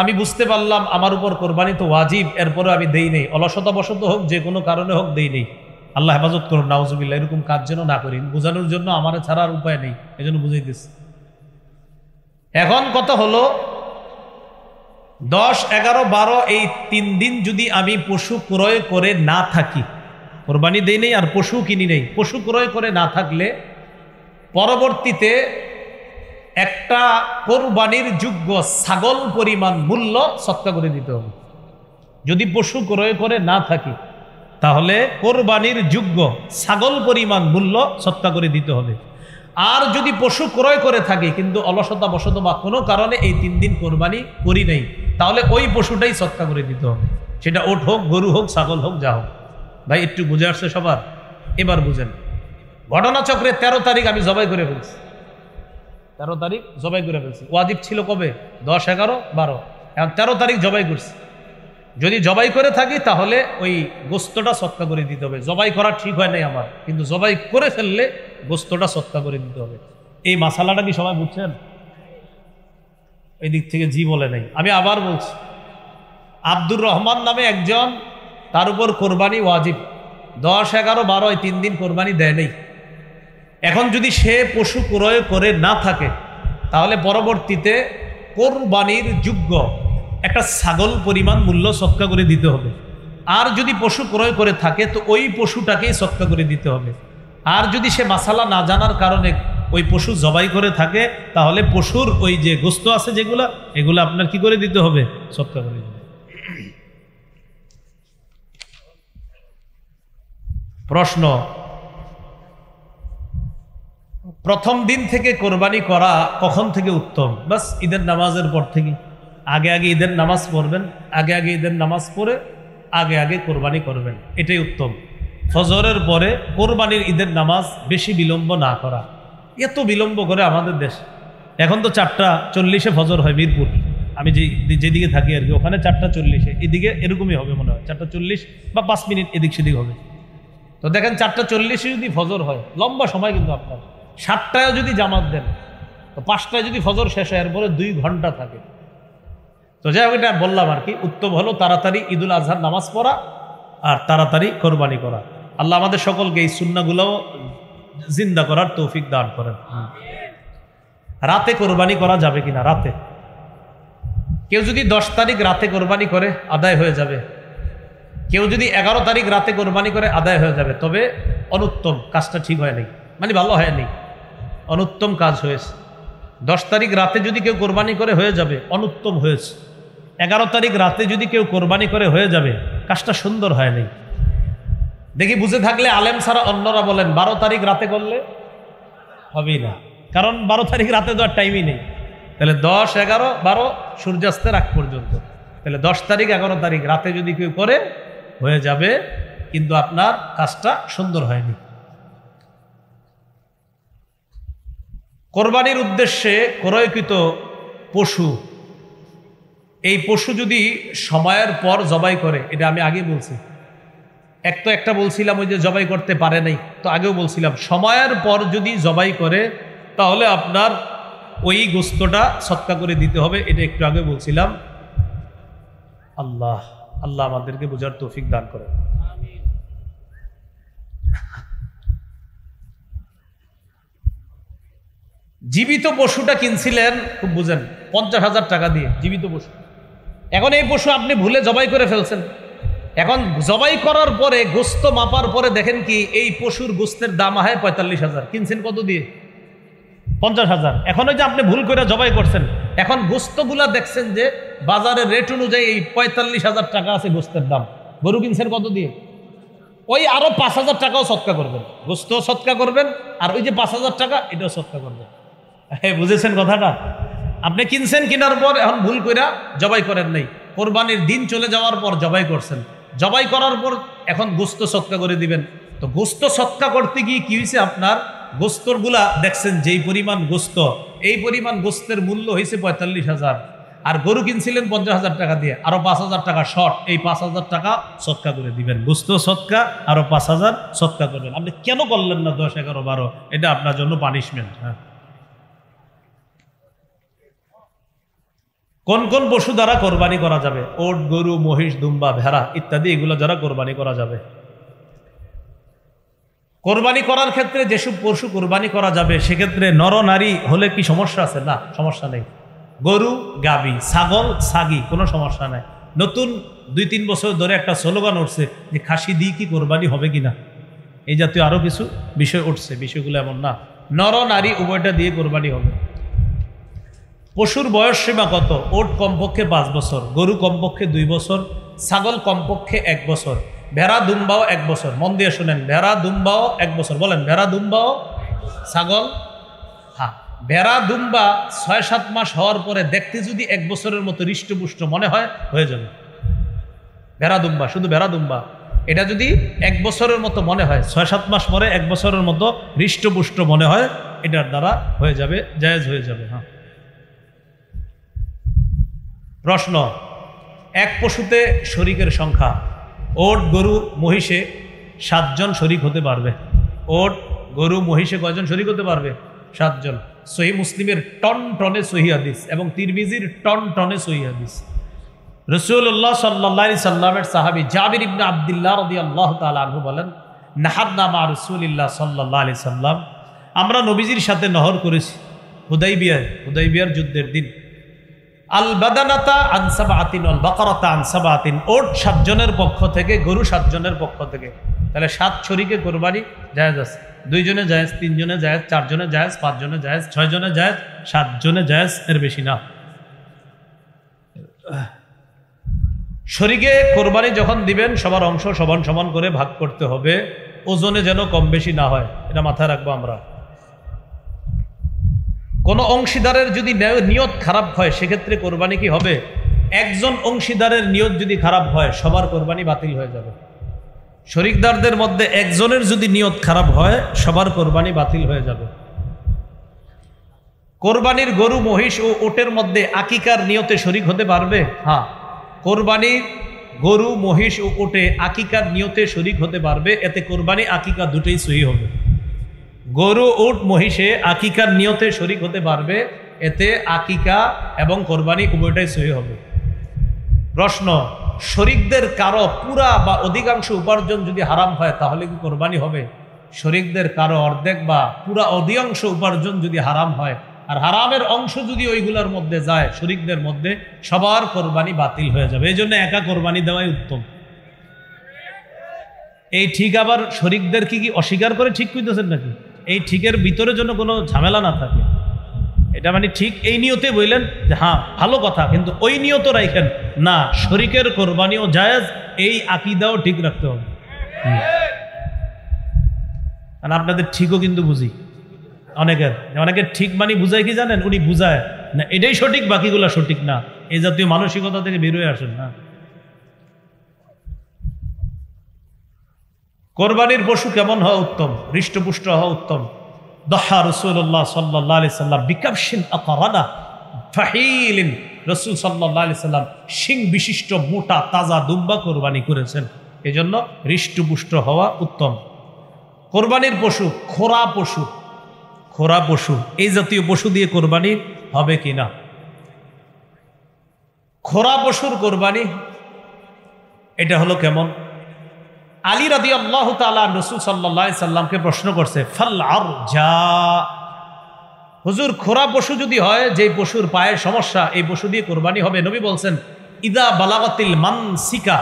আমি বুঝতে পারলাম আমার উপর কোরবানি তো ওয়াজিব, এরপরে আমি দেই নেই, অলসতাবশত হোক, যে কোনো কারণে হোক দেই নেই। আল্লাহ হেফাজত করুন, নাউজুবিল্লাহ, এরকম কাজ যেন না করি। বোঝানোর জন্য আমার ছাড়া আর উপায় নেই, এজন্য বুঝাইতেছি। এখন কথা হলো 10, 11, 12 এই 3 দিন যদি আমি পশু ক্রয় করে না থাকি, কোরবানি দেই নেই আর পশু কিনি নেই, পশু ক্রয় করে না থাকলে পরবর্তীতে একটা কোরবানির যোগ্য ছাগল পরিমাণ মূল্য সদকা করে দিতে হবে। যদি পশু ক্রয় করে না থাকি তাহলে কোরবানির যোগ্য ছাগল পরিমাণ মূল্য সদকা করে দিতে হবে। আর যদি পশু ক্রয় করে থাকি কিন্তু অলসতা বশত বা কোনো কারণে এই 3 দিন কোরবানি করি নাই, তাহলে ওই পশুটাই সদকা করে দিতে হবে। সেটা ওট হোক, গরু হোক, ছাগল হোক, যা হোক। ভাই একটু বুঝে আসছে সবার? এবার বুঝেন। ঘটনাচক্রে 13 তারিখ আমি জবাই করে ফেলছি, 13 তারিখ জবাই করে ফেলছি। ওয়াজিব ছিল কবে? 10, 11, 12, এখন 13 তারিখ জবাই করছি। যদি জবাই করে থাকি তাহলে ওই গোস্তটা সদকা করে দিতে হবে। জবাই করা ঠিক হয় নাই আমার, কিন্তু জবাই করে ফেললে গোস্তটা সদকা করে দিতে হবে। এই মাসালাটা কি সবাই বুঝছেন? এই দিক থেকে জি বলে নাই। আমি আবার বলছি, আব্দুর রহমান নামে একজন, তার উপর কোরবানি ওয়াজিব, 10, 11, 12 এই 3 দিন কোরবানি দেয় নেই। এখন যদি সে পশু ক্রয় করে না থাকে তাহলে পরবর্তীতে কোরবানির যোগ্য একটা ছাগল পরিমাণ মূল্য সদকা করে দিতে হবে। আর যদি পশু ক্রয় করে থাকে তো ওই পশুটাকেই সদকা করে দিতে হবে। আর যদি সে মাসালা না জানার কারণে ওই পশু জবাই করে থাকে তাহলে পশুর ওই যে গোস্ত আছে যেগুলা, এগুলো আপনার কি করে দিতে হবে? সদকা করে দিতে হবে। প্রশ্ন, প্রথম দিন থেকে কোরবানি করা কখন থেকে উত্তম? বাস ঈদের নামাজের পর থেকে। আগে আগে ঈদের নামাজ পড়বেন, আগে আগে ঈদের নামাজ পড়ে আগে আগে কোরবানি করবেন, এটাই উত্তম। ফজরের পরে কোরবানির ঈদের নামাজ বেশি বিলম্ব না করা। এত বিলম্ব করে আমাদের দেশ। এখন তো 4:40 ফজর হয় মিরপুর, আমি যেদিকে থাকি আর কি, ওখানে 4:40, এদিকে এরকমই হবে মনে হয়, 4:40 বা 5 মিনিট এদিক সেদিক হবে। তো দেখেন 4:40 যদি ফজর হয়, লম্বা সময় কিন্তু আপনার। 7টায় যদি জামাত দেন তো 5টায় যদি ফজর শেষ হয়, এরপরে 2 ঘন্টা থাকে। তো যাই হোক, এটা বললাম আর কি। উত্তম হলো তাড়াতাড়ি ঈদুল আজহার নামাজ পড়া আর তাড়াতাড়ি কোরবানি করা। আল্লাহ আমাদের সকলকে এই সুন্নাহগুলোও জিন্দা করার তৌফিক দান করেন। রাতে কোরবানি করা যাবে কিনা? রাতে কেউ যদি 10 তারিখ রাতে কোরবানি করে আদায় হয়ে যাবে, কেউ যদি 11 তারিখ রাতে কোরবানি করে আদায় হয়ে যাবে। তবে অনুত্তম, কাজটা ঠিক হয় নাই, মানে ভালো হয়নি, অনুত্তম কাজ হয়েছে। 10 তারিখ রাতে যদি কেউ কোরবানি করে হয়ে যাবে, অনুত্তম হয়েছে। 11 তারিখ রাতে যদি কেউ কোরবানি করে হয়ে যাবে, কাজটা সুন্দর হয় নাই। দেখি বুঝে থাকলে আলেম ছাড়া অন্যরা বলেন 12 তারিখ রাতে করলে হবেই না, কারণ 12 তারিখ রাতে তো আর টাইমই নেই। তাহলে 10, 11, 12 সূর্যাস্তের আগ পর্যন্ত। তাহলে 10 তারিখ 11 তারিখ রাতে যদি কেউ করে হয়ে যাবে, কিন্তু আপনার কাজটা সুন্দর হয়নি। কোরবানির উদ্দেশ্যে ক্রয়কৃত পশু, এই পশু যদি সময়ের পর জবাই করে, এটা আমি আগে বলছি, একটা বলছিলাম ওই যে জবাই করতে পারে নাই, তো আগেও বলছিলাম সময়ের পর যদি জবাই করে তাহলে আপনার ওই গোস্তটা সদকা করে দিতে হবে, এটা একটু আগে বলছিলাম। আল্লাহ আল্লাহ আমাদেরকে বোঝার তৌফিক দান করে। জীবিত পশুটা কিনছিলেন, খুব বুঝেন, 50,000 টাকা দিয়ে জীবিত পশু। এখন এই পশু আপনি ভুলে জবাই করে ফেলছেন। এখন জবাই করার পরে গোস্ত মাপার পরে দেখেন কি এই পশুর গোস্তের দাম হয় 45,000, কিনছেন কত দিয়ে? 50,000। এখন ওই যে আপনি ভুল করে জবাই করছেন, এখন গোস্তগুলা দেখছেন যে বাজারের রেট অনুযায়ী এই 45,000 টাকা আছে গোস্তের দাম। গরু কিনছেন কত দিয়ে? ওই আরো 5,000 টাকাও সৎকা করবেন, গোস্ত সৎকা করবেন, আর ওই যে 5,000 টাকা এটাও সৎকা করবেন। হ্যাঁ, বুঝেছেন কথাটা? আপনি কিনছেন, কেনার পর এখন ভুল করে জবাই করেন নাই, কোরবানির দিন চলে যাওয়ার পর জবাই করছেন, জবাই করার পর এখন গোস্ত সৎকা করে দিবেন। তো গোস্ত সৎকা করতে গিয়ে কি হয়েছে, আপনার গোস্তরগুলা দেখছেন যেই পরিমাণ গোস্ত, এই পরিমাণ গোস্তের মূল্য হয়েছে 45,000, আর গরু কিনছিলেন 50,000 টাকা দিয়ে, আরো 5,000 টাকা শর্ট, এই 5,000 টাকা সৎকা করে দিবেন। গোস্ত সৎকা, আরো 5,000 সৎকা করবেন। আপনি কেন করলেন না 10, 11, 12? এটা আপনার জন্য পানিশমেন্ট। হ্যাঁ, কোন কোন পশু দ্বারা কোরবানি করা যাবে? ওট, গরু, মহিষ, দুম্বা, ভেড়া ইত্যাদি, এগুলো দ্বারা কোরবানি করা যাবে। কোরবানি করার ক্ষেত্রে যেসব পশু কোরবানি করা যাবে সেক্ষেত্রে নর নারী হলে কি সমস্যা আছে? না, সমস্যা নেই। গরু, গাবি, ছাগল, ছাগি, কোনো সমস্যা নাই। নতুন 2-3 বছর ধরে একটা স্লোগান উঠছে যে খাসি দিয়ে কি কোরবানি হবে কিনা, এই জাতীয় আরো কিছু বিষয় উঠছে। বিষয়গুলো এমন না, নর নারী উভয়টা দিয়ে কোরবানি হবে। পশুর বয়স সীমা কত? ওট কমপক্ষে 5 বছর, গরু কমপক্ষে 2 বছর, ছাগল কমপক্ষে 1 বছর, ভেড়া দুম্বাও 1 বছর। মন দিয়ে শোনেন, ভেড়া দুম্বাও 1 বছর। বলেন, ভেড়া দুম্বাও। ছাগল, হ্যাঁ, ভেড়া দুম্বা 6-7 মাস হওয়ার পরে দেখতে যদি 1 বছরের মতো হৃষ্টপুষ্ট মনে হয়, হয়ে যাবে। ভেড়া দুম্বা, শুধু ভেড়া দুম্বা, এটা যদি 1 বছরের মতো মনে হয়, 6-7 মাস পরে 1 বছরের মতো হৃষ্টপুষ্ট মনে হয়, এটার দ্বারা হয়ে যাবে, জায়েজ হয়ে যাবে। হ্যাঁ। প্রশ্ন, এক পশুতে শরীকের সংখ্যা, ওট, গরু, মহিষে 7 জন শরীক হতে পারবে। ওট, গরু, মহিষে কয়জন শরীক হতে পারবে? 7 জন। সহিহ মুসলিমের টন টনে সহিহ হাদিস এবং তিরমিজির টন টনে সহিহ হাদিস। রাসূলুল্লাহ সাল্লাল্লাহু আলাইহি সাল্লামের সাহাবী জাবির ইবনে আব্দুল্লাহ রাদিয়াল্লাহু তাআলা আনহু বলেন, নাহারনা মা রাসূলিল্লাহ সাল্লাল্লাহু আলাইহি সাল্লাম, আমরা নবীজির সাথে নহর করেছি হুদাইবিয়ার যুদ্ধের দিন। আল বাদানাতা আন সাবআতিন ওয়াল বাকারাতা আন সাবআতিন, ওট 7 জনের পক্ষ থেকে, গরু 7 জনের পক্ষ থেকে। তাহলে 7 শরীকে কোরবানি জায়েজ আছে। 2 জনে জায়েজ, 3 জনে জায়েজ, 4 জনে জায়েজ, 5 জনে জায়েজ, 6 জনে জায়েজ, 7 জনে জায়েজ, এর বেশি না। শরীকে কোরবানি যখন দিবেন সবার অংশ সমান সমান করে ভাগ করতে হবে, ওজনে যেন কম বেশি না হয়, এটা মাথায় রাখবো আমরা। কোন অংশীদারের যদি নিয়ত খারাপ হয় সেক্ষেত্রে কোরবানি কি হবে? একজন অংশীদারের নিয়ত যদি খারাপ হয় সবার কোরবানি বাতিল হয়ে যাবে। শরিকদারদের মধ্যে একজনের যদি নিয়ত খারাপ হয় সবার কোরবানি বাতিল হয়ে যাবে। কোরবানির গরু, মহিষ ও ওটের মধ্যে আকিকার নিয়তে শরিক হতে পারবে? হ্যাঁ, কোরবানির গরু, মহিষ ও ওটে আকিকার নিয়তে শরিক হতে পারবে। এতে কোরবানি, আকিকা দুটোই সহি হবে। গরু, উট, মহিষে আকিকার নিয়তে শরিক হতে পারবে, এতে আকিকা এবং কোরবানি উভয়টাই সহি হবে। প্রশ্ন, শরিকদের কারো পুরা বা অধিকাংশ উপার্জন যদি হারাম হয় তাহলে কি কোরবানি হবে? শরিকদের কারো অর্ধেক বা পুরা অধিকাংশ উপার্জন যদি হারাম হয়, আর হারামের অংশ যদি ওইগুলোর মধ্যে যায় শরিকদের মধ্যে, সবার কোরবানি বাতিল হয়ে যাবে। এই জন্য একা কোরবানি দেওয়াই উত্তম। এই ঠিক আবার শরিকদের কি অস্বীকার করে ঠিক কইতেছেন নাকি? এই ঠিকের ভিতরে যেন কোনো ঝামেলা না থাকে, এটা মানে ঠিক এই নিয়তে বললেন যে হ্যাঁ ভালো কথা, কিন্তু ওই নিয়ত রাখেন না শরিকের কোরবানিও জায়েজ, এই আকীদাও ঠিক রাখতে হবে। আর আপনাদের ঠিকও কিন্তু বুঝি, অনেকের ঠিক মানে বুঝায় কি জানেন? উনি বুঝায় না এটাই সঠিক, বাকিগুলো সঠিক না, এই জাতীয় মানসিকতা থেকে বেরোয় আসেন না। কোরবানির পশু কেমন হওয়া উত্তম? হৃষ্টপুষ্ট হওয়া উত্তম। দহা রাসূলুল্লাহ সাল্লাল্লাহু আলাইহি সাল্লাম বিকাবশিন আকরানা ফাহিলিন, রাসূল সাল্লাল্লাহু আলাইহি সাল্লাম শিং বিশিষ্ট মোটা তাজা দুম্বা কোরবানি করেছেন, এজন্য হৃষ্টপুষ্ট হওয়া উত্তম। কোরবানির পশু খোরা পশু, এই জাতীয় পশু দিয়ে কোরবানি হবে কিনা? খোরা পশুর কোরবানি এটা হলো কেমন? আলী রাদিয়াল্লাহু তাআলা রাসূল সাল্লাল্লাহু আলাইহি সাল্লামকে প্রশ্ন করছে, ফাল আরজা, হুজুর খোরা পশু যদি হয়, যে পশুর পায়ে সমস্যা, এই পশু দিয়ে কোরবানি হবে? নবী বলছেন, ইদা বালাগাতিল মানসিকা,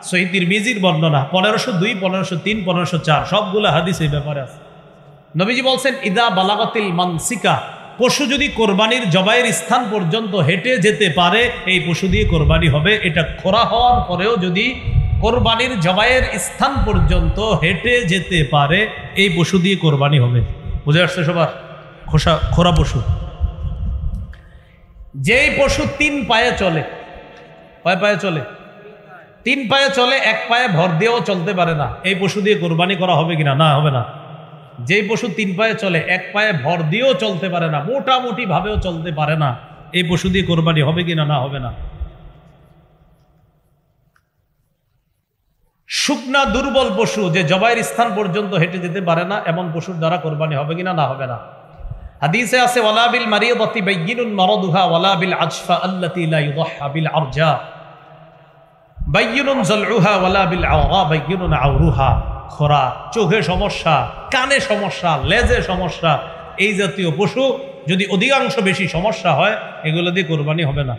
সহিহ তিরমিজির বর্ণনা 1502, 1503, 1504 সবগুলো হাদিস এই ব্যাপারে আছে। নবীজি বলছেন, ইদা বালাগাতিল মানসিকা, পশু যদি কোরবানির জবাইয়ের স্থান পর্যন্ত হেঁটে যেতে পারে এই পশু দিয়ে কোরবানি হবে। এটা খোরা হওয়ার পরেও যদি কোরবানির জবাইয়ের স্থান পর্যন্ত হেঁটে যেতে পারে এই পশু দিয়ে কোরবানি হবে। বুঝে আসছে সবার? খোরা পশু, যেই পশু 3 পায়ে চলে, কয় পায়ে চলে? 3 পায়ে চলে, 1 পায়ে ভর দিয়েও চলতে পারে না, এই পশু দিয়ে কোরবানি করা হবে কিনা? না, হবে না। যেই পশু 3 পায়ে চলে, 1 পায়ে ভর দিয়েও চলতে পারে না, মোটামুটি ভাবেও চলতে পারে না, এই পশু দিয়ে কোরবানি হবে কিনা? না, হবে না। শুকনা দুর্বল পশু, যে জবাইয়ের স্থান পর্যন্ত হেঁটে যেতে পারে না, এমন পশুর দ্বারা কোরবানি হবে কিনা? না, হবে না। হাদিসে আছে, ওয়ালা বিল মারিয়াতি বাইয়িনুন মারাদুহা ওয়ালা বিল আজফা আল্লাতী লা ইউদহা বিল আরজা বাইয়িনুন যালউহা ওয়ালা বিল আওরা বাইয়িনুন আওরুহা। খরা, চোখে সমস্যা, কানে সমস্যা, লেজে সমস্যা, এই জাতীয় পশু যদি অধিকাংশ বেশি সমস্যা হয়, এগুলো দিয়ে কোরবানি হবে না।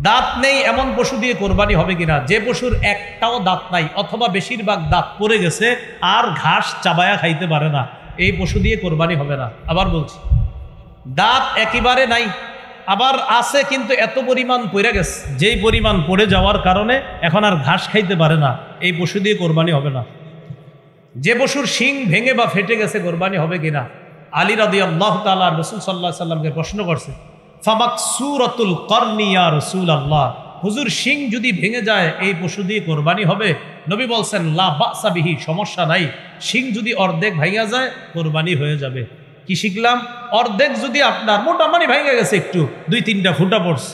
দাঁত নেই এমন পশু দিয়ে কোরবানি হবে কিনা? যে পশুর একটাও দাঁত নাই অথবা বেশিরভাগ দাঁত পড়ে গেছে আর ঘাস চাবায়া খাইতে পারে না, এই পশু দিয়ে কোরবানি হবে না। আবার বলছি, দাঁত একেবারে নাই, আবার আছে কিন্তু এত পরিমাণ পড়ে গেছে, যেই পরিমাণ পড়ে যাওয়ার কারণে এখন আর ঘাস খাইতে পারে না, এই পশু দিয়ে কোরবানি হবে না। যে পশুর শিং ভেঙে বা ফেটে গেছে, কোরবানি হবে কিনা? আলী রাদিয়াল্লাহু তাআলা রাসূল সাল্লাল্লাহু আলাইহি সাল্লামকে প্রশ্ন করছে, ফামাকসুরাতুল করনি ইয়া রাসূলুল্লাহ, হুজুর শিং যদি ভেঙে যায় এই পশু দিয়ে কোরবানি হবে? নবী বলছেন, লা বাসা বিহি, সমস্যা নাই, শিং যদি অর্ধেক ভাঙা যায় কোরবানি হয়ে যাবে। কি শিখলাম? অর্ধেক যদি আপনার মোটামুটি ভেঙে গেছে, একটু 2-3টা ফুটা পড়ছে,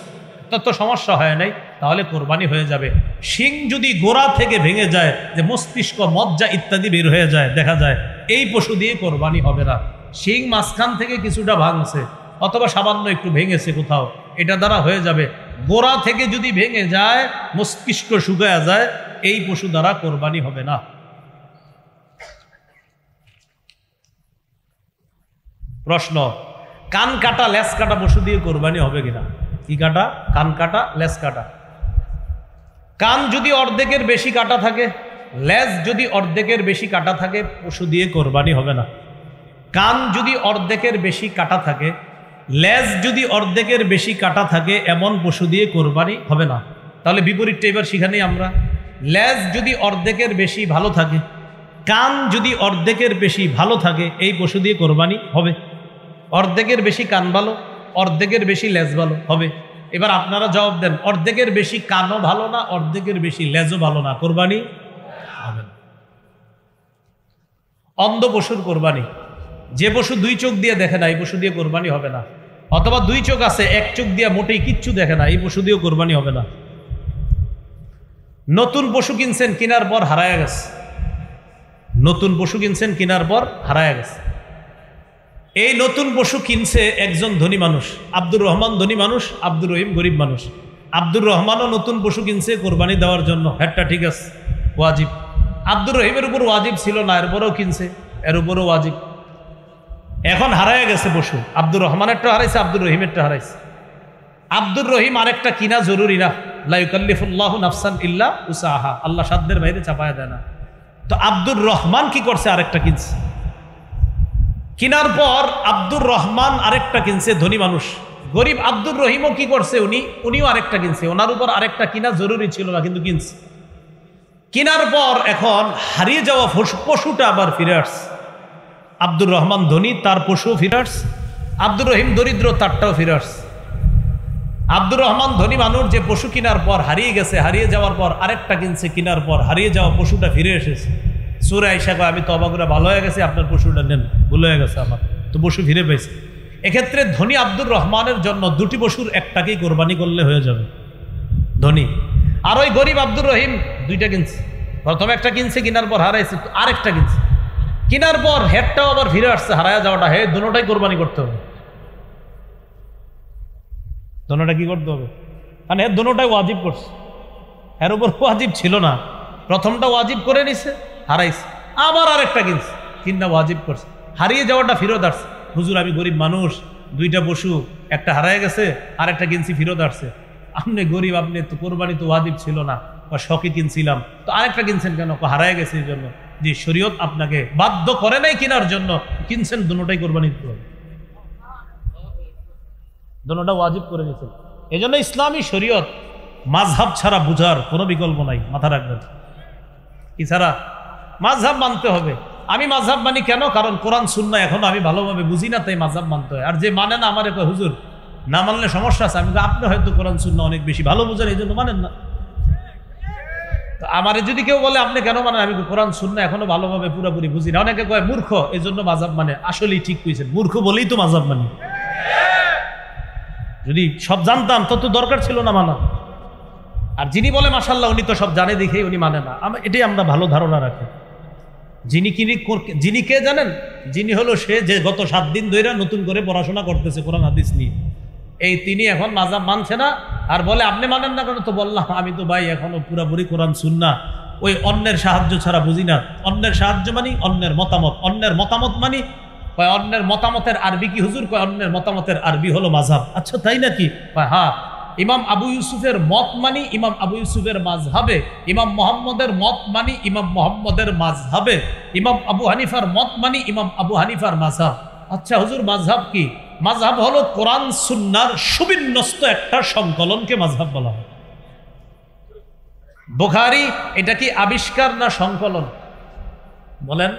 তত সমস্যা হয় নাই, তাহলে কোরবানি হয়ে যাবে। শিং যদি গোড়া থেকে ভেঙে যায়, যে মস্তিষ্ক, মজ্জা ইত্যাদি বের হয়ে যায়, দেখা যায়, এই পশু দিয়ে কোরবানি হবে না। শিং মাঝখান থেকে কিছুটা ভাঙছে অথবা সামান্য একটু ভেঙেছে কোথাও, এটা দ্বারা হয়ে যাবে। গোড়া থেকে যদি ভেঙে যায়, মস্তিষ্ক শুকায়া যায়, এই পশু দ্বারা কোরবানি হবে না। প্রশ্ন, কান কাটা লেজ কাটা পশু দিয়ে কোরবানি হবে কিনা? কি কাটা? কান কাটা, লেজ কাটা। কান যদি অর্ধেকের বেশি কাটা থাকে, লেজ যদি অর্ধেকের বেশি কাটা থাকে, পশু দিয়ে কোরবানি হবে না। কান যদি অর্ধেকের বেশি কাটা থাকে, লেজ যদি অর্ধেকের বেশি কাটা থাকে, এমন পশু দিয়ে কোরবানি হবে না। তাহলে বিপরীতটা এবার শিখানি আমরা। লেজ যদি অর্ধেকের বেশি ভালো থাকে, কান যদি অর্ধেকের বেশি ভালো থাকে, এই পশু দিয়ে কোরবানি হবে। অর্ধেকের বেশি কান ভালো, অর্ধেকের বেশি লেজ ভালো হবে। এবার আপনারা জবাব দেন, অর্ধেকের বেশি কানও ভালো না, অর্ধেকের বেশি লেজও ভালো না, কোরবানি হবে না। অন্ধ পশুর কোরবানি, যে পশু 2 চোখ দিয়ে দেখে না, এই পশু দিয়ে কোরবানি হবে না। অথবা 2 চোখ আছে, 1 চোখ দিয়ে মোটেই কিচ্ছু দেখে না, এই পশু দিয়েও কোরবানি হবে না। নতুন পশু কিনছেন, কেনার পর হারায় গেছে, নতুন পশু কিনছেন, কেনার পর হারায় গেছে। এই নতুন পশু কিনছে একজন ধনী মানুষ, আব্দুর রহমান ধনী মানুষ, আব্দুর রহিম গরিব মানুষ। আব্দুর রহমানও নতুন পশু কিনছে কোরবানি দেওয়ার জন্য, হ্যাটটা ঠিক আছে, ওয়াজিব। আব্দুর রহিমের উপর ওয়াজিব ছিল না, এরপরেও কিনছে, এর উপরও ওয়াজিব। এখন হারায় গেছে পশু, আব্দুর রহমানেরটা হারাইছে, আব্দুর রহিমেরটা হারাইছে। আব্দুর রহিম আরেকটা কিনা জরুরি না, লা ইউকাল্লিফুল্লাহু নাফসান ইল্লা উসাহা, আল্লাহ সাধ্যের বাইরে চাপায়া দেয় না। তো আব্দুর রহমান কি করছে? আরেকটা কিনছে। কিনার পর আব্দুর রহমান আরেকটা কিনছে, ধনী মানুষ। গরিব আব্দুর রহিমও কি করছে? উনিও আরেকটা কিনছে, ওনার উপর আরেকটা কিনা জরুরি ছিল না, কিন্তু কিনছে। কিনার পর এখন হারিয়ে যাওয়া পশুটা আবার ফিরে আসছে। আব্দুর রহমান ধনী, তার পশুও ফিরে আসছে। আব্দুর রহিম দরিদ্র, তারটাও ফিরে আসছে। আব্দুর রহমান ধনী মানুষ, যে পশু কেনার পর হারিয়ে গেছে, হারিয়ে যাওয়ার পর আরেকটা কিনছে, কেনার পর হারিয়ে যাওয়া পশুটা ফিরে এসেছে। সূরা আয়েশা কয়, আমি তওবা করে ভালো হয়ে গেছি, আপনার পশুটা নেন, ভুল হয়ে গেছে আমার, তো পশু ফিরে পেয়েছে। এক্ষেত্রে ধনী আব্দুর রহমানের জন্য 2টি পশুর একটাকেই কোরবানি করলে হয়ে যাবে, ধনী। আর ওই গরিব আব্দুর রহিম 2টা কিনছে, প্রথমে একটা কিনছে, কেনার পর হারাইছে, আরেকটা কিনছে, কেনার পর হেডটাও আবার ফিরে আসছে, হারায় যাওয়াটা, হে দুটোটাই কোরবানি করতে হবে। দোনোটা কি করতে হবে? কারণ এর দোনোটাই ওয়াজিব করছে, এর উপর ওয়াজিব ছিল না। প্রথমটা ওয়াজিব করে নিছে, হারাইছে, আবার আরেকটা কিনছে, কিনা ওয়াজিব করছে, হারিয়ে যাওয়াটা ফিরত আসছে। হুজুর আমি গরিব মানুষ, 2টা পশু, একটা হারায় গেছে, আরেকটা কিনছি, ফিরত আসছে। আপনি গরিব, আপনি তো কোরবানি তো ওয়াজিব ছিল না, বা শখে কিনছিলাম, তো আরেকটা কিনছেন কেন? হারায় গেছে এই জন্য। যে শরীয়ত আপনাকে বাধ্য করে নাই কেনার জন্য, কিনছেন, দুটোটাই কোরবানি দিতে হবে, দুটোটা ওয়াজিব করে নিয়েছেন। এই জন্য ইসলামী শরীয়ত মাযহাব ছাড়া বুঝার কোনো বিকল্প নাই, মাথা রাখবেন। কি ছাড়া? মাযহাব মানতে হবে। আমি মাযহাব মানি কেন? কারণ কোরআন সুন্নাহ এখনো আমি ভালোভাবে বুঝি না, তাই মাযহাব মানতে হয়। আর যে মানে না, আমার কয় হুজুর না মানলে সমস্যা আছে। আমি আপনি হয়তো কোরআন সুন্নাহ অনেক বেশি ভালো বুঝেন, এই জন্য মানেন না। তো আমারে যদি কেউ বলে আপনি কেন মানেন, আমি কোরআন সুন্নাহ এখনো ভালোভাবে পুরোপুরি বুঝি না। অনেকে কয় মূর্খ, এই জন্য মাযহাব মানে। আসলেই ঠিক কইছেন, মূর্খ বলেই তো মাযহাব মানি। যদি সব জানতাম তত দরকার ছিল না মানা। আর যিনি বলে মাশাআল্লাহ উনি তো সব জানে দেখেই উনি মানে না, এটাই আমরা ভালো ধারণা রাখি। যিনি কে জানেন? যিনি হলো সে যে গত 7 দিন ধরে নতুন করে পড়াশোনা করতেছে কোরআন হাদিস নিয়ে, এই তিনি এখন মাযহাব মানছে না। আর বলে আপনি মানেন না কেন? তো বললাম আমি তো ভাই এখনো পুরাপুরি কোরআন সুন্নাহ ওই অন্যের সাহায্য ছাড়া বুঝি না। অন্যের সাহায্য মানি অন্যের মতামত, অন্যের মতামত মানি কয় অন্যের মতামতের আরবি কি হুজুর? কয় অন্যের মতামতের আরবি হলো মাযহাব। আচ্ছা তাই নাকি? কয় হ্যাঁ। ইমাম আবু ইউসুফের মত মানি ইমাম আবু ইউসুফের মাযহাবে, ইমাম মুহাম্মদের মত মানি ইমাম মুহাম্মদের মাযহাবে, ইমাম আবু হানিফার মত মানি ইমাম আবু হানিফার মাযহাব। আচ্ছা হুজুর মাযহাব কি? মাযহাব হলো কোরআন সুন্নাহর সুবিন্যস্ত একটা সংকলনকে মাযহাব বলা হয়। বুখারী এটা কি আবিষ্কার না সংকলন? বলেন।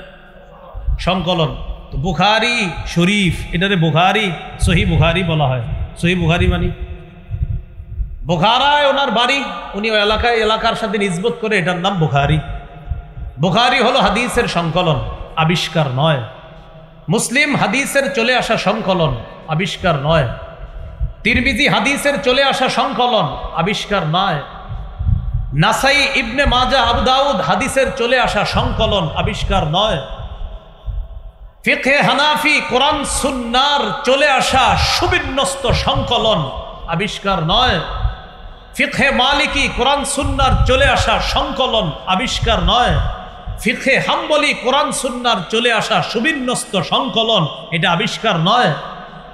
সংকলন। তো বুখারী শরীফ এটারে বুখারী সহিহ বুখারী বলা হয়। সহিহ বুখারী মানে বুখারায় ওনার বাড়ি, উনি ওই এলাকার সাথে নিসবত করে এটার নাম বুখারী। বুখারী হলো হাদিসের সংকলন, আবিষ্কার নয়। মুসলিম হাদিসের চলে আসা সংকলন, আবিষ্কার নয়। তিরমিজি হাদিসের চলে আসা সংকলন, আবিষ্কার নয়। নাসাই ইবনে মাজা আবু দাউদ হাদিসের চলে আসা সংকলন, আবিষ্কার নয়। ফিকহে হানাফি কোরআন সুন্নাহর চলে আসা সুবিন্যস্ত সংকলন, আবিষ্কার নয়। ফিকহে মালিকি কোরআন সুন্নাহর চলে আসা সংকলন, আবিষ্কার নয়। ফিকহে হাম্বলি কোরআন সুন্নাহর চলে আসা সুবিন্যস্ত সংকলন, এটা আবিষ্কার নয়।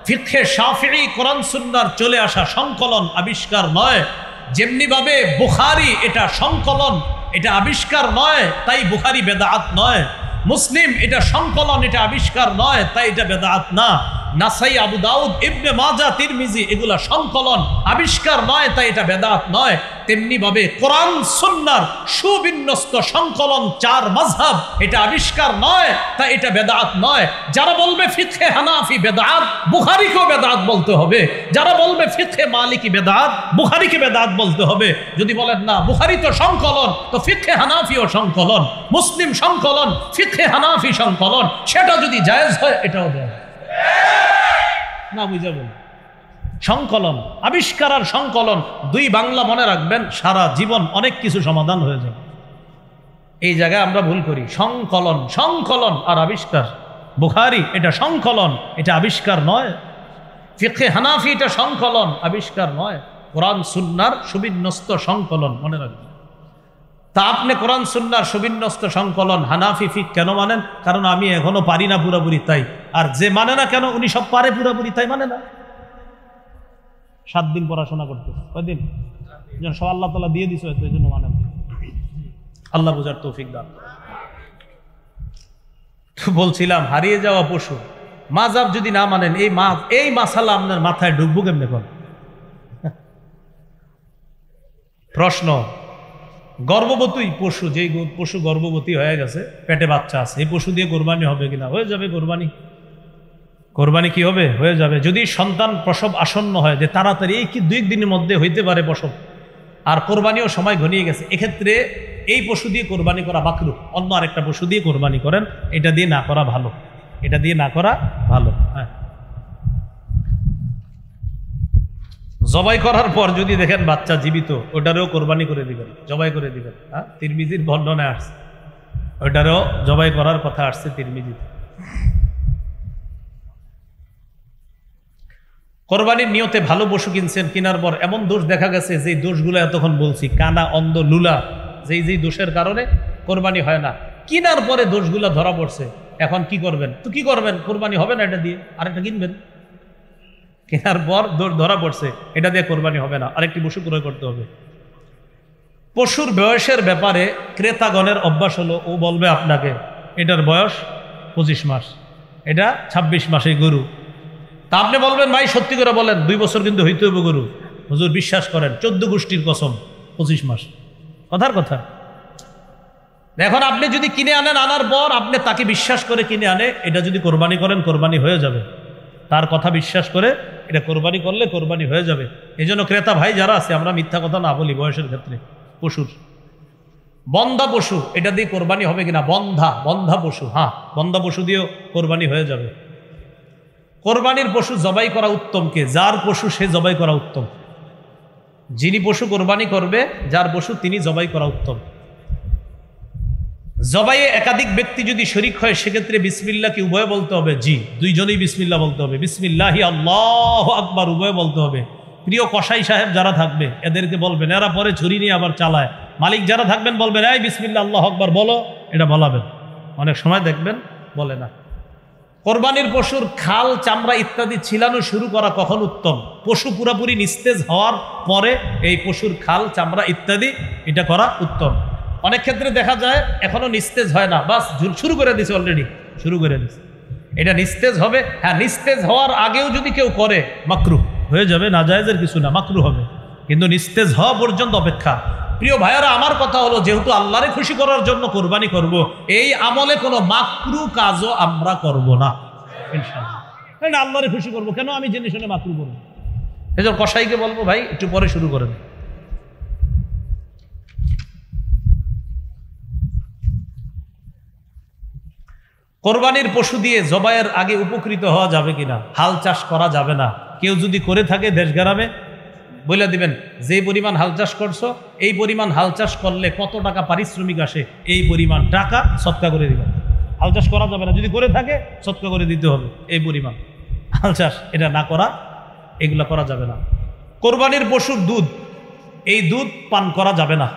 ফিকহে শাফিঈ কোরআন সুন্নাহর চলে আসা সংকলন, আবিষ্কার নয়। যেমনিভাবে বুখারী এটা সংকলন, এটা আবিষ্কার নয়, তাই বুখারী বেদাত নয়। মুসলিম এটা সংকলন, এটা আবিষ্কার নয়, তাই এটা বেদাত না। নাসাই আবু দাউদ ইবনে মাজা তিরমিজি এগুলা সংকলন, আবিষ্কার নয়, তাই এটা বেদাত নয়। তেমনি ভাবে কোরআন সুন্নাহর সুবিন্যস্ত সংকলন চার মাযহাব, এটা আবিষ্কার নয়, তাই এটা বেদাত নয়। যারা বলবে ফিকহে হানাফি বেদাত, বুখারীকেও বেদাত বলতে হবে। যারা বলবে ফিকহে মালিকি বেদাত, বুখারীকে বেদাত বলতে হবে। যদি বলেন না বুখারী তো সংকলন, তো ফিকহে হানাফিও সংকলন, মুসলিম সংকলন, ফিকহে হানাফি সংকলন, সেটা যদি জায়েজ হয় এটাও জায়েজ না। বুঝা বল সংকলন, আবিষ্কার আর সংকলন দুই বাংলা মনে রাখবেন, সারা জীবন অনেক কিছু সমাধান হয়ে যাবে। এই জায়গায় আমরা ভুল করি। সংকলন, সংকলন আর আবিষ্কার। বুখারী এটা সংকলন, এটা আবিষ্কার নয়। ফিকহে হানাফি এটা সংকলন, আবিষ্কার নয়। কোরআন সুন্নাহর সুবিন্যস্ত সংকলন, মনে রাখবেন। তা আপনি কোরআন সুন্নাহর সুবিন্যস্ত সংকলন হানাফি ফিক কেন মানেন? কারণ আমি এখনো পারি না পুরাপুরি, তাই। আর যে মানে না কেন? উনি সব পারে পুরাপুরি, তাই মানে না। 7 দিন পড়াশোনা করতে, কয়দিন? সব আল্লাহ তাআলা দিয়ে দিছে, এই জন্য মানে আল্লাহ বুঝার তৌফিক দান। তো বলছিলাম হারিয়ে যাওয়া পশু মাযহাব যদি না মানেন, এই মাসালা আপনার মাথায় ঢুকবো কেমনে? কোন প্রশ্ন। গর্ভবতী পশু, যেই পশু গর্ভবতী হয়ে গেছে, পেটে বাচ্চা আছে, এই পশু দিয়ে কোরবানি হবে কিনা? হয়ে যাবে কোরবানি। কোরবানি কি হবে? হয়ে যাবে। যদি সন্তান প্রসব আসন্ন হয়, যে তাড়াতাড়ি এই কি 2 দিনের মধ্যে হইতে পারে প্রসব, আর কোরবানিও সময় ঘনিয়ে গেছে, এক্ষেত্রে এই পশু দিয়ে কোরবানি করা মাকরুহ। অন্য আরেকটা পশু দিয়ে কোরবানি করেন, এটা দিয়ে না করা ভালো, এটা দিয়ে না করা ভালো। হ্যাঁ, জবাই করার পর যদি দেখেন বাচ্চা জীবিত, ওটারও কোরবানি করে দিবেন, জবাই করে দিবেন। হ্যাঁ, তিরমিজির বর্ণনায় আসছে, ওটারও জবাই করার কথা আসছে তিরমিজিতে। কোরবানির নিয়তে ভালো পশু কিনছেন, কেনার পর এমন দোষ দেখা গেছে, যে দোষগুলো এতক্ষণ বলছি, কানা, অন্ধ, লুলা, যেই দোষের কারণে কোরবানি হয় না, কেনার পরে দোষগুলো ধরা পড়ছে। এখন কি করবেন? তো কি করবেন? কোরবানি হবে না, এটা দিয়ে আরেকটা কিনবেন। কেনার পর দোষ ধরা পড়ছে, এটা দিয়ে কোরবানি হবে না, আরেকটি পশু ক্রয় করতে হবে। পশুর বয়সের ব্যাপারে ক্রেতাগণের অভ্যাস হলো, ও বলবে আপনাকে এটার বয়স 25 মাস, এটা 26 মাসের গরু। তা আপনি বলবেন ভাই সত্যি করে বলেন 2 বছর কিন্তু হইতে হবে গরু। হুজুর বিশ্বাস করেন, 14 গোষ্ঠীর কসম 25 মাস, কথার কথা। এখন আপনি যদি কিনে আনেন, আনার পর আপনি তাকে বিশ্বাস করে কিনে আনে, এটা যদি কোরবানি করেন, কোরবানি হয়ে যাবে। তার কথা বিশ্বাস করে এটা কোরবানি করলে কোরবানি হয়ে যাবে। এই জন্য ক্রেতা ভাই যারা আছে, আমরা মিথ্যা কথা না বলি বয়সের ক্ষেত্রে। পশুর বন্ধা পশু, এটা দিয়ে কোরবানি হবে কিনা? বন্ধা পশু, হ্যাঁ, বন্ধা পশু দিয়েও কোরবানি হয়ে যাবে। কোরবানির পশু জবাই করা উত্তম কে? যার পশু সে জবাই করা উত্তম। যিনি পশু কোরবানি করবে, যার পশু তিনি জবাই করা উত্তম। জবাইয়ে একাধিক ব্যক্তি যদি শরীক হয়, সেক্ষেত্রে বিসমিল্লাহ কি উভয় বলতে হবে? জি, দুইজনেই বিসমিল্লাহ বলতে হবে। বিসমিল্লাহি আল্লাহু আকবার উভয় বলতে হবে। প্রিয় কসাই সাহেব যারা থাকবে, এদেরকে বলবেন, এরা পরে ছুরি নিয়ে আবার চালায়, মালিক যারা থাকবেন বলবেন এই বিসমিল্লাহ আল্লাহু আকবার বলো, এটা বলাবেন। অনেক সময় দেখবেন বলে না। কোরবানির পশুর খাল, চামড়া ইত্যাদি ছিলানো শুরু করা কখন উত্তম? পশু পুরাপুরি নিস্তেজ হওয়ার পরে এই পশুর খাল, চামড়া ইত্যাদি এটা করা উত্তম। অনেক ক্ষেত্রে দেখা যায় এখনো নিস্তেজ হয় না, বাস শুরু করে দিছে, অলরেডি শুরু করে দিছে। এটা নিস্তেজ হবে, হ্যাঁ নিস্তেজ হওয়ার আগেও যদি কেউ করে মাকরুহ হয়ে যাবে, নাজায়েজের কিছু না, মাকরুহ হবে, কিন্তু নিস্তেজ হওয়া পর্যন্ত অপেক্ষা। প্রিয় ভাইয়ারা, আমার কথা হলো যেহেতু আল্লাহরে খুশি করার জন্য কোরবানি করব, এই আমলে কোনো মাকরু কাজও আমরা করব না ইনশাআল্লাহ। আল্লাহরে খুশি করব কেন আমি জেনে শুনে মাকরু করবো? এই জন্য কসাইকে বলবো ভাই একটু পরে শুরু করেন। কোরবানির পশু দিয়ে জবাইয়ের আগে উপকৃত হওয়া যাবে কিনা? হাল চাষ করা যাবে না। কেউ যদি করে থাকে দেশ গ্রামে বলে দিবেন যে পরিমাণ হাল চাষ করছো, এই পরিমাণ হাল চাষ করলে কত টাকা পারিশ্রমিক আসে, এই পরিমাণ টাকা সৎকা করে দিবেন। হাল চাষ করা যাবে না, যদি করে থাকে সৎকা করে দিতে হবে এই পরিমাণ। হাল চাষ এটা না করা, এগুলা করা যাবে না। কোরবানির পশুর দুধ, এই দুধ পান করা যাবে না।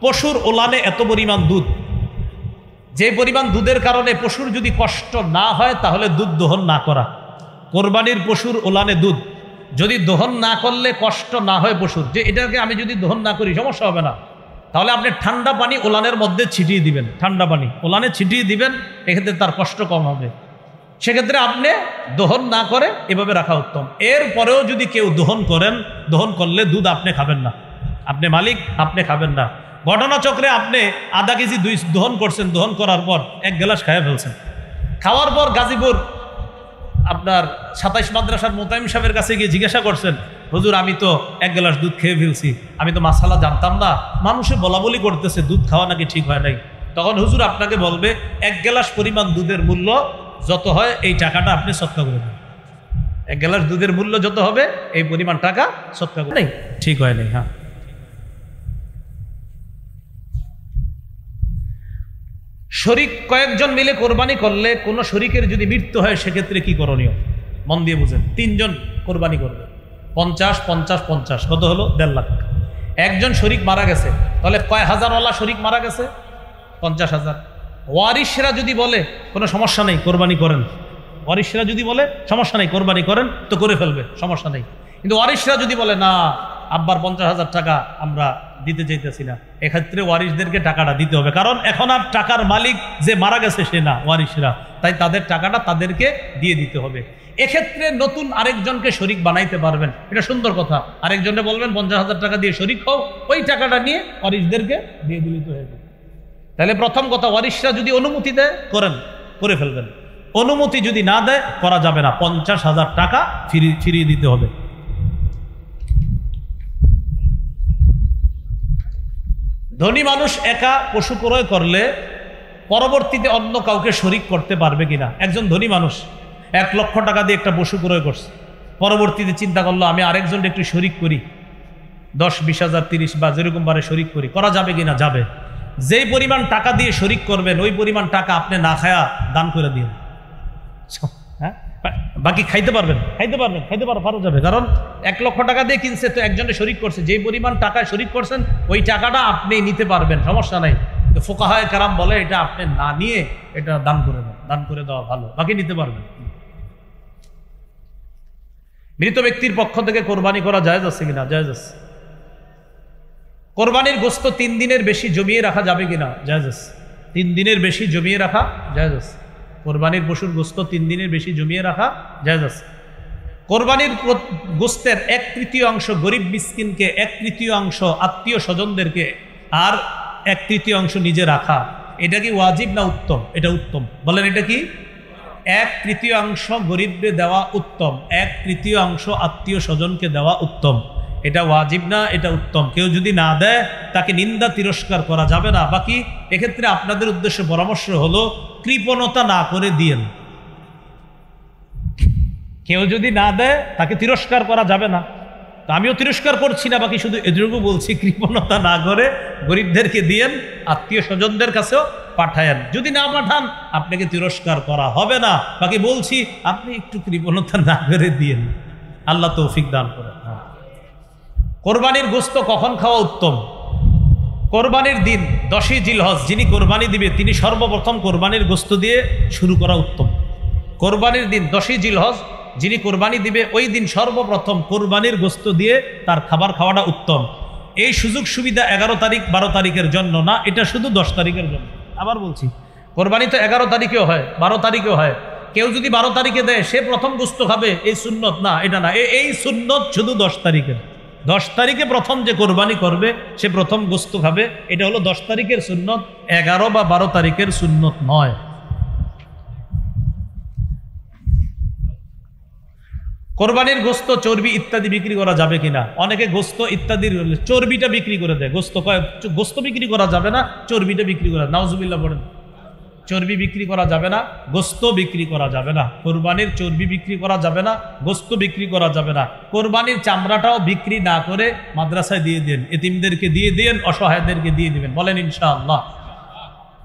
পশুর ওলানে এত পরিমাণ দুধ, যে পরিমাণ দুধের কারণে পশুর যদি কষ্ট না হয় তাহলে দুধ দহন না করা। কোরবানির পশুর ওলানে দুধ যদি দহন না করলে কষ্ট না হয় পশুর, যে এটাকে আমি যদি দহন না করি সমস্যা হবে না, তাহলে আপনি ঠান্ডা পানি ওলানের মধ্যে ছিটিয়ে দিবেন, ঠান্ডা পানি ওলানে ছিটিয়ে দিবেন, এক্ষেত্রে তার কষ্ট কম হবে। সেক্ষেত্রে আপনি দহন না করে এভাবে রাখা উত্তম। এরপরেও যদি কেউ দহন করেন, দহন করলে দুধ আপনি খাবেন না, আপনি মালিক, আপনি খাবেন না। ঘটনাচক্রে আপনি আধা কেজি দহন করছেন, দহন করার পর 1 গ্লাস খাইয়া ফেলছেন। খাওয়ার পর গাজীপুর আপনার 27 মাদ্রাসার মোতায়েম সাহেবের কাছে গিয়ে জিজ্ঞাসা করছেন, হুজুর আমি তো 1 গ্লাস দুধ খেয়ে ফেলছি, আমি তো মাসালা জানতাম না, মানুষে বলা বলি করতেছে দুধ খাওয়া নাকি ঠিক হয় নাই। তখন হুজুর আপনাকে বলবে 1 গ্লাস পরিমাণ দুধের মূল্য যত হয় এই টাকাটা আপনি সৎকা করে দেবেন। 1 গ্লাস দুধের মূল্য যত হবে এই পরিমাণ টাকা সৎকা করে, ঠিক হয় নাই। হ্যাঁ, শরিক কয়েকজন মিলে কোরবানি করলে কোনো শরিকের যদি মৃত্যু হয় সেক্ষেত্রে কি করণীয়? মন দিয়ে বুঝেন। 3 জন কোরবানি করবে, 50 50 50, কত হলো? 1.5 লাখ। একজন শরিক মারা গেছে, তাহলে কয় হাজারওয়ালা শরিক মারা গেছে? 50,000। ওয়ারিশরা যদি বলে কোনো সমস্যা নেই কোরবানি করেন, ওয়ারিশরা যদি বলে সমস্যা নেই কোরবানি করেন, তো করে ফেলবে, সমস্যা নেই। কিন্তু ওয়ারিশরা যদি বলে না আব্বার 50,000 টাকা আমরা দিতে চাইতেছি না, এক্ষেত্রে ওয়ারিশদেরকে টাকাটা দিতে হবে, কারণ এখন আর টাকার মালিক যে মারা গেছে সে না, ওয়ারিশরা, তাই তাদের টাকাটা তাদেরকে দিয়ে দিতে হবে। এক্ষেত্রে নতুন আরেকজনকে শরিক বানাইতে পারবেন, এটা সুন্দর কথা। আরেকজনকে বলবেন 50,000 টাকা দিয়ে শরিক হও, ওই টাকাটা নিয়ে ওয়ারিশদেরকে দিয়ে দিলে তো হয়ে যাবে। তাহলে প্রথম কথা, ওয়ারিশরা যদি অনুমতি দেয় করেন, করে ফেলবেন। অনুমতি যদি না দেয় করা যাবে না, 50,000 টাকা ফিরিয়ে দিতে হবে। ধনী মানুষ একা পশু ক্রয় করলে পরবর্তীতে অন্য কাউকে শরিক করতে পারবে কিনা? একজন ধনী মানুষ 1 লক্ষ টাকা দিয়ে একটা পশু ক্রয় করছে, পরবর্তীতে চিন্তা করলো আমি আরেকজন একটু শরিক করি, 10, 20,000, 30 বা যেরকম বারে শরিক করি, করা যাবে কিনা? যাবে। যেই পরিমাণ টাকা দিয়ে শরিক করবেন ওই পরিমাণ টাকা আপনি না খায়া দান করে দিন। হ্যাঁ, বাকি খাইতে পারবেন, পারা যাবে, কারণ 1 লক্ষ টাকা দিয়ে কিনছে, তো একজনে শরিক করছে, যে পরিমাণ টাকায় শরিক করছেন ওই টাকাটা আপনি নিতে পারবেন, সমস্যা নাই। তো ফুকাহায়ে কেরাম বলে এটা আপনি না নিয়ে এটা দান করে দেন, দান করে দেওয়া ভালো, বাকি নিতে পারবেন। মৃত ব্যক্তির পক্ষ থেকে কোরবানি করা জায়েজ আছে কিনা? জায়েজ আছে। কোরবানির গোশত 3 দিনের বেশি জমিয়ে রাখা যাবে কিনা? জায়েজ আছে। 3 দিনের বেশি জমিয়ে রাখা জায়েজ আছে। কোরবানির পশুর গোশত 3 দিনের বেশি জমিয়ে রাখা জায়েজ আছে। কোরবানির গোশতের 1/3 গরিব মিসকিনকে, 1/3 আত্মীয় স্বজনদেরকে, আর 1/3 নিজে রাখা, এটা কি ওয়াজিব না উত্তম? এটা উত্তম। বলেন এটা কি? 1/3 গরিবকে দেওয়া উত্তম, 1/3 আত্মীয় স্বজনকে দেওয়া উত্তম। এটা ওয়াজিব না, এটা উত্তম। কেউ যদি না দেয় তাকে নিন্দা তিরস্কার করা যাবে না। বাকি এক্ষেত্রে আপনাদের উদ্দেশ্যে পরামর্শ হলো কৃপণতা না করে দিয়েন। কেউ যদি না দেয় তাকে তিরস্কার করা যাবে না, তো আমিও তিরস্কার করছি না, বাকি শুধু এটুকু বলছি কৃপণতা না করে গরিবদেরকে দিয়েন, আত্মীয় স্বজনদের কাছেও পাঠায়েন। যদি না পাঠান আপনাকে তিরস্কার করা হবে না, বাকি বলছি আপনি একটু কৃপণতা না করে দিয়েন। আল্লাহ তৌফিক দান করেন। কোরবানির গোশত কখন খাওয়া উত্তম? কোরবানির দিন 10ই জিলহজ যিনি কোরবানি দিবে তিনি সর্বপ্রথম কোরবানির গোশত দিয়ে শুরু করা উত্তম। কোরবানির দিন 10ই জিলহজ যিনি কোরবানি দিবে ওই দিন সর্বপ্রথম কোরবানির গোশত দিয়ে তার খাবার খাওয়াটা উত্তম। এই সুযোগ সুবিধা 11 তারিখ 12 তারিখের জন্য না, এটা শুধু 10 তারিখের জন্য। আবার বলছি, কোরবানি তো 11 তারিখেও হয়, 12 তারিখেও হয়। কেউ যদি 12 তারিখে দেয় সে প্রথম গোশত খাবে, এই সুন্নত না, এটা না। এই সুন্নত শুধু 10 তারিখের। 10 তারিখে প্রথম যে কোরবানি করবে সে প্রথম গোশত খাবে, এটা হলো 10 তারিখের সুন্নত, 11 বা 12 তারিখের সুন্নত নয়। কোরবানির গোশত চর্বি ইত্যাদি বিক্রি করা যাবে কিনা? অনেকে গোশত ইত্যাদির চর্বিটা বিক্রি করে দেয়। গোশত বিক্রি করা যাবে না, চর্বিটা বিক্রি করা, নাউজুবিল্লাহ বলেন। চর্বি বিক্রি করা যাবে না, গোশত বিক্রি করা যাবে না। কোরবানির চর্বি বিক্রি করা যাবে না, গোশত বিক্রি করা যাবে না। কোরবানির চামড়াটাও বিক্রি না করে মাদ্রাসায় দিয়ে দেন, এতিমদেরকে দিয়ে দেন, অসহায়দেরকে দিয়ে দিবেন, বলেন ইনশাআল্লাহ।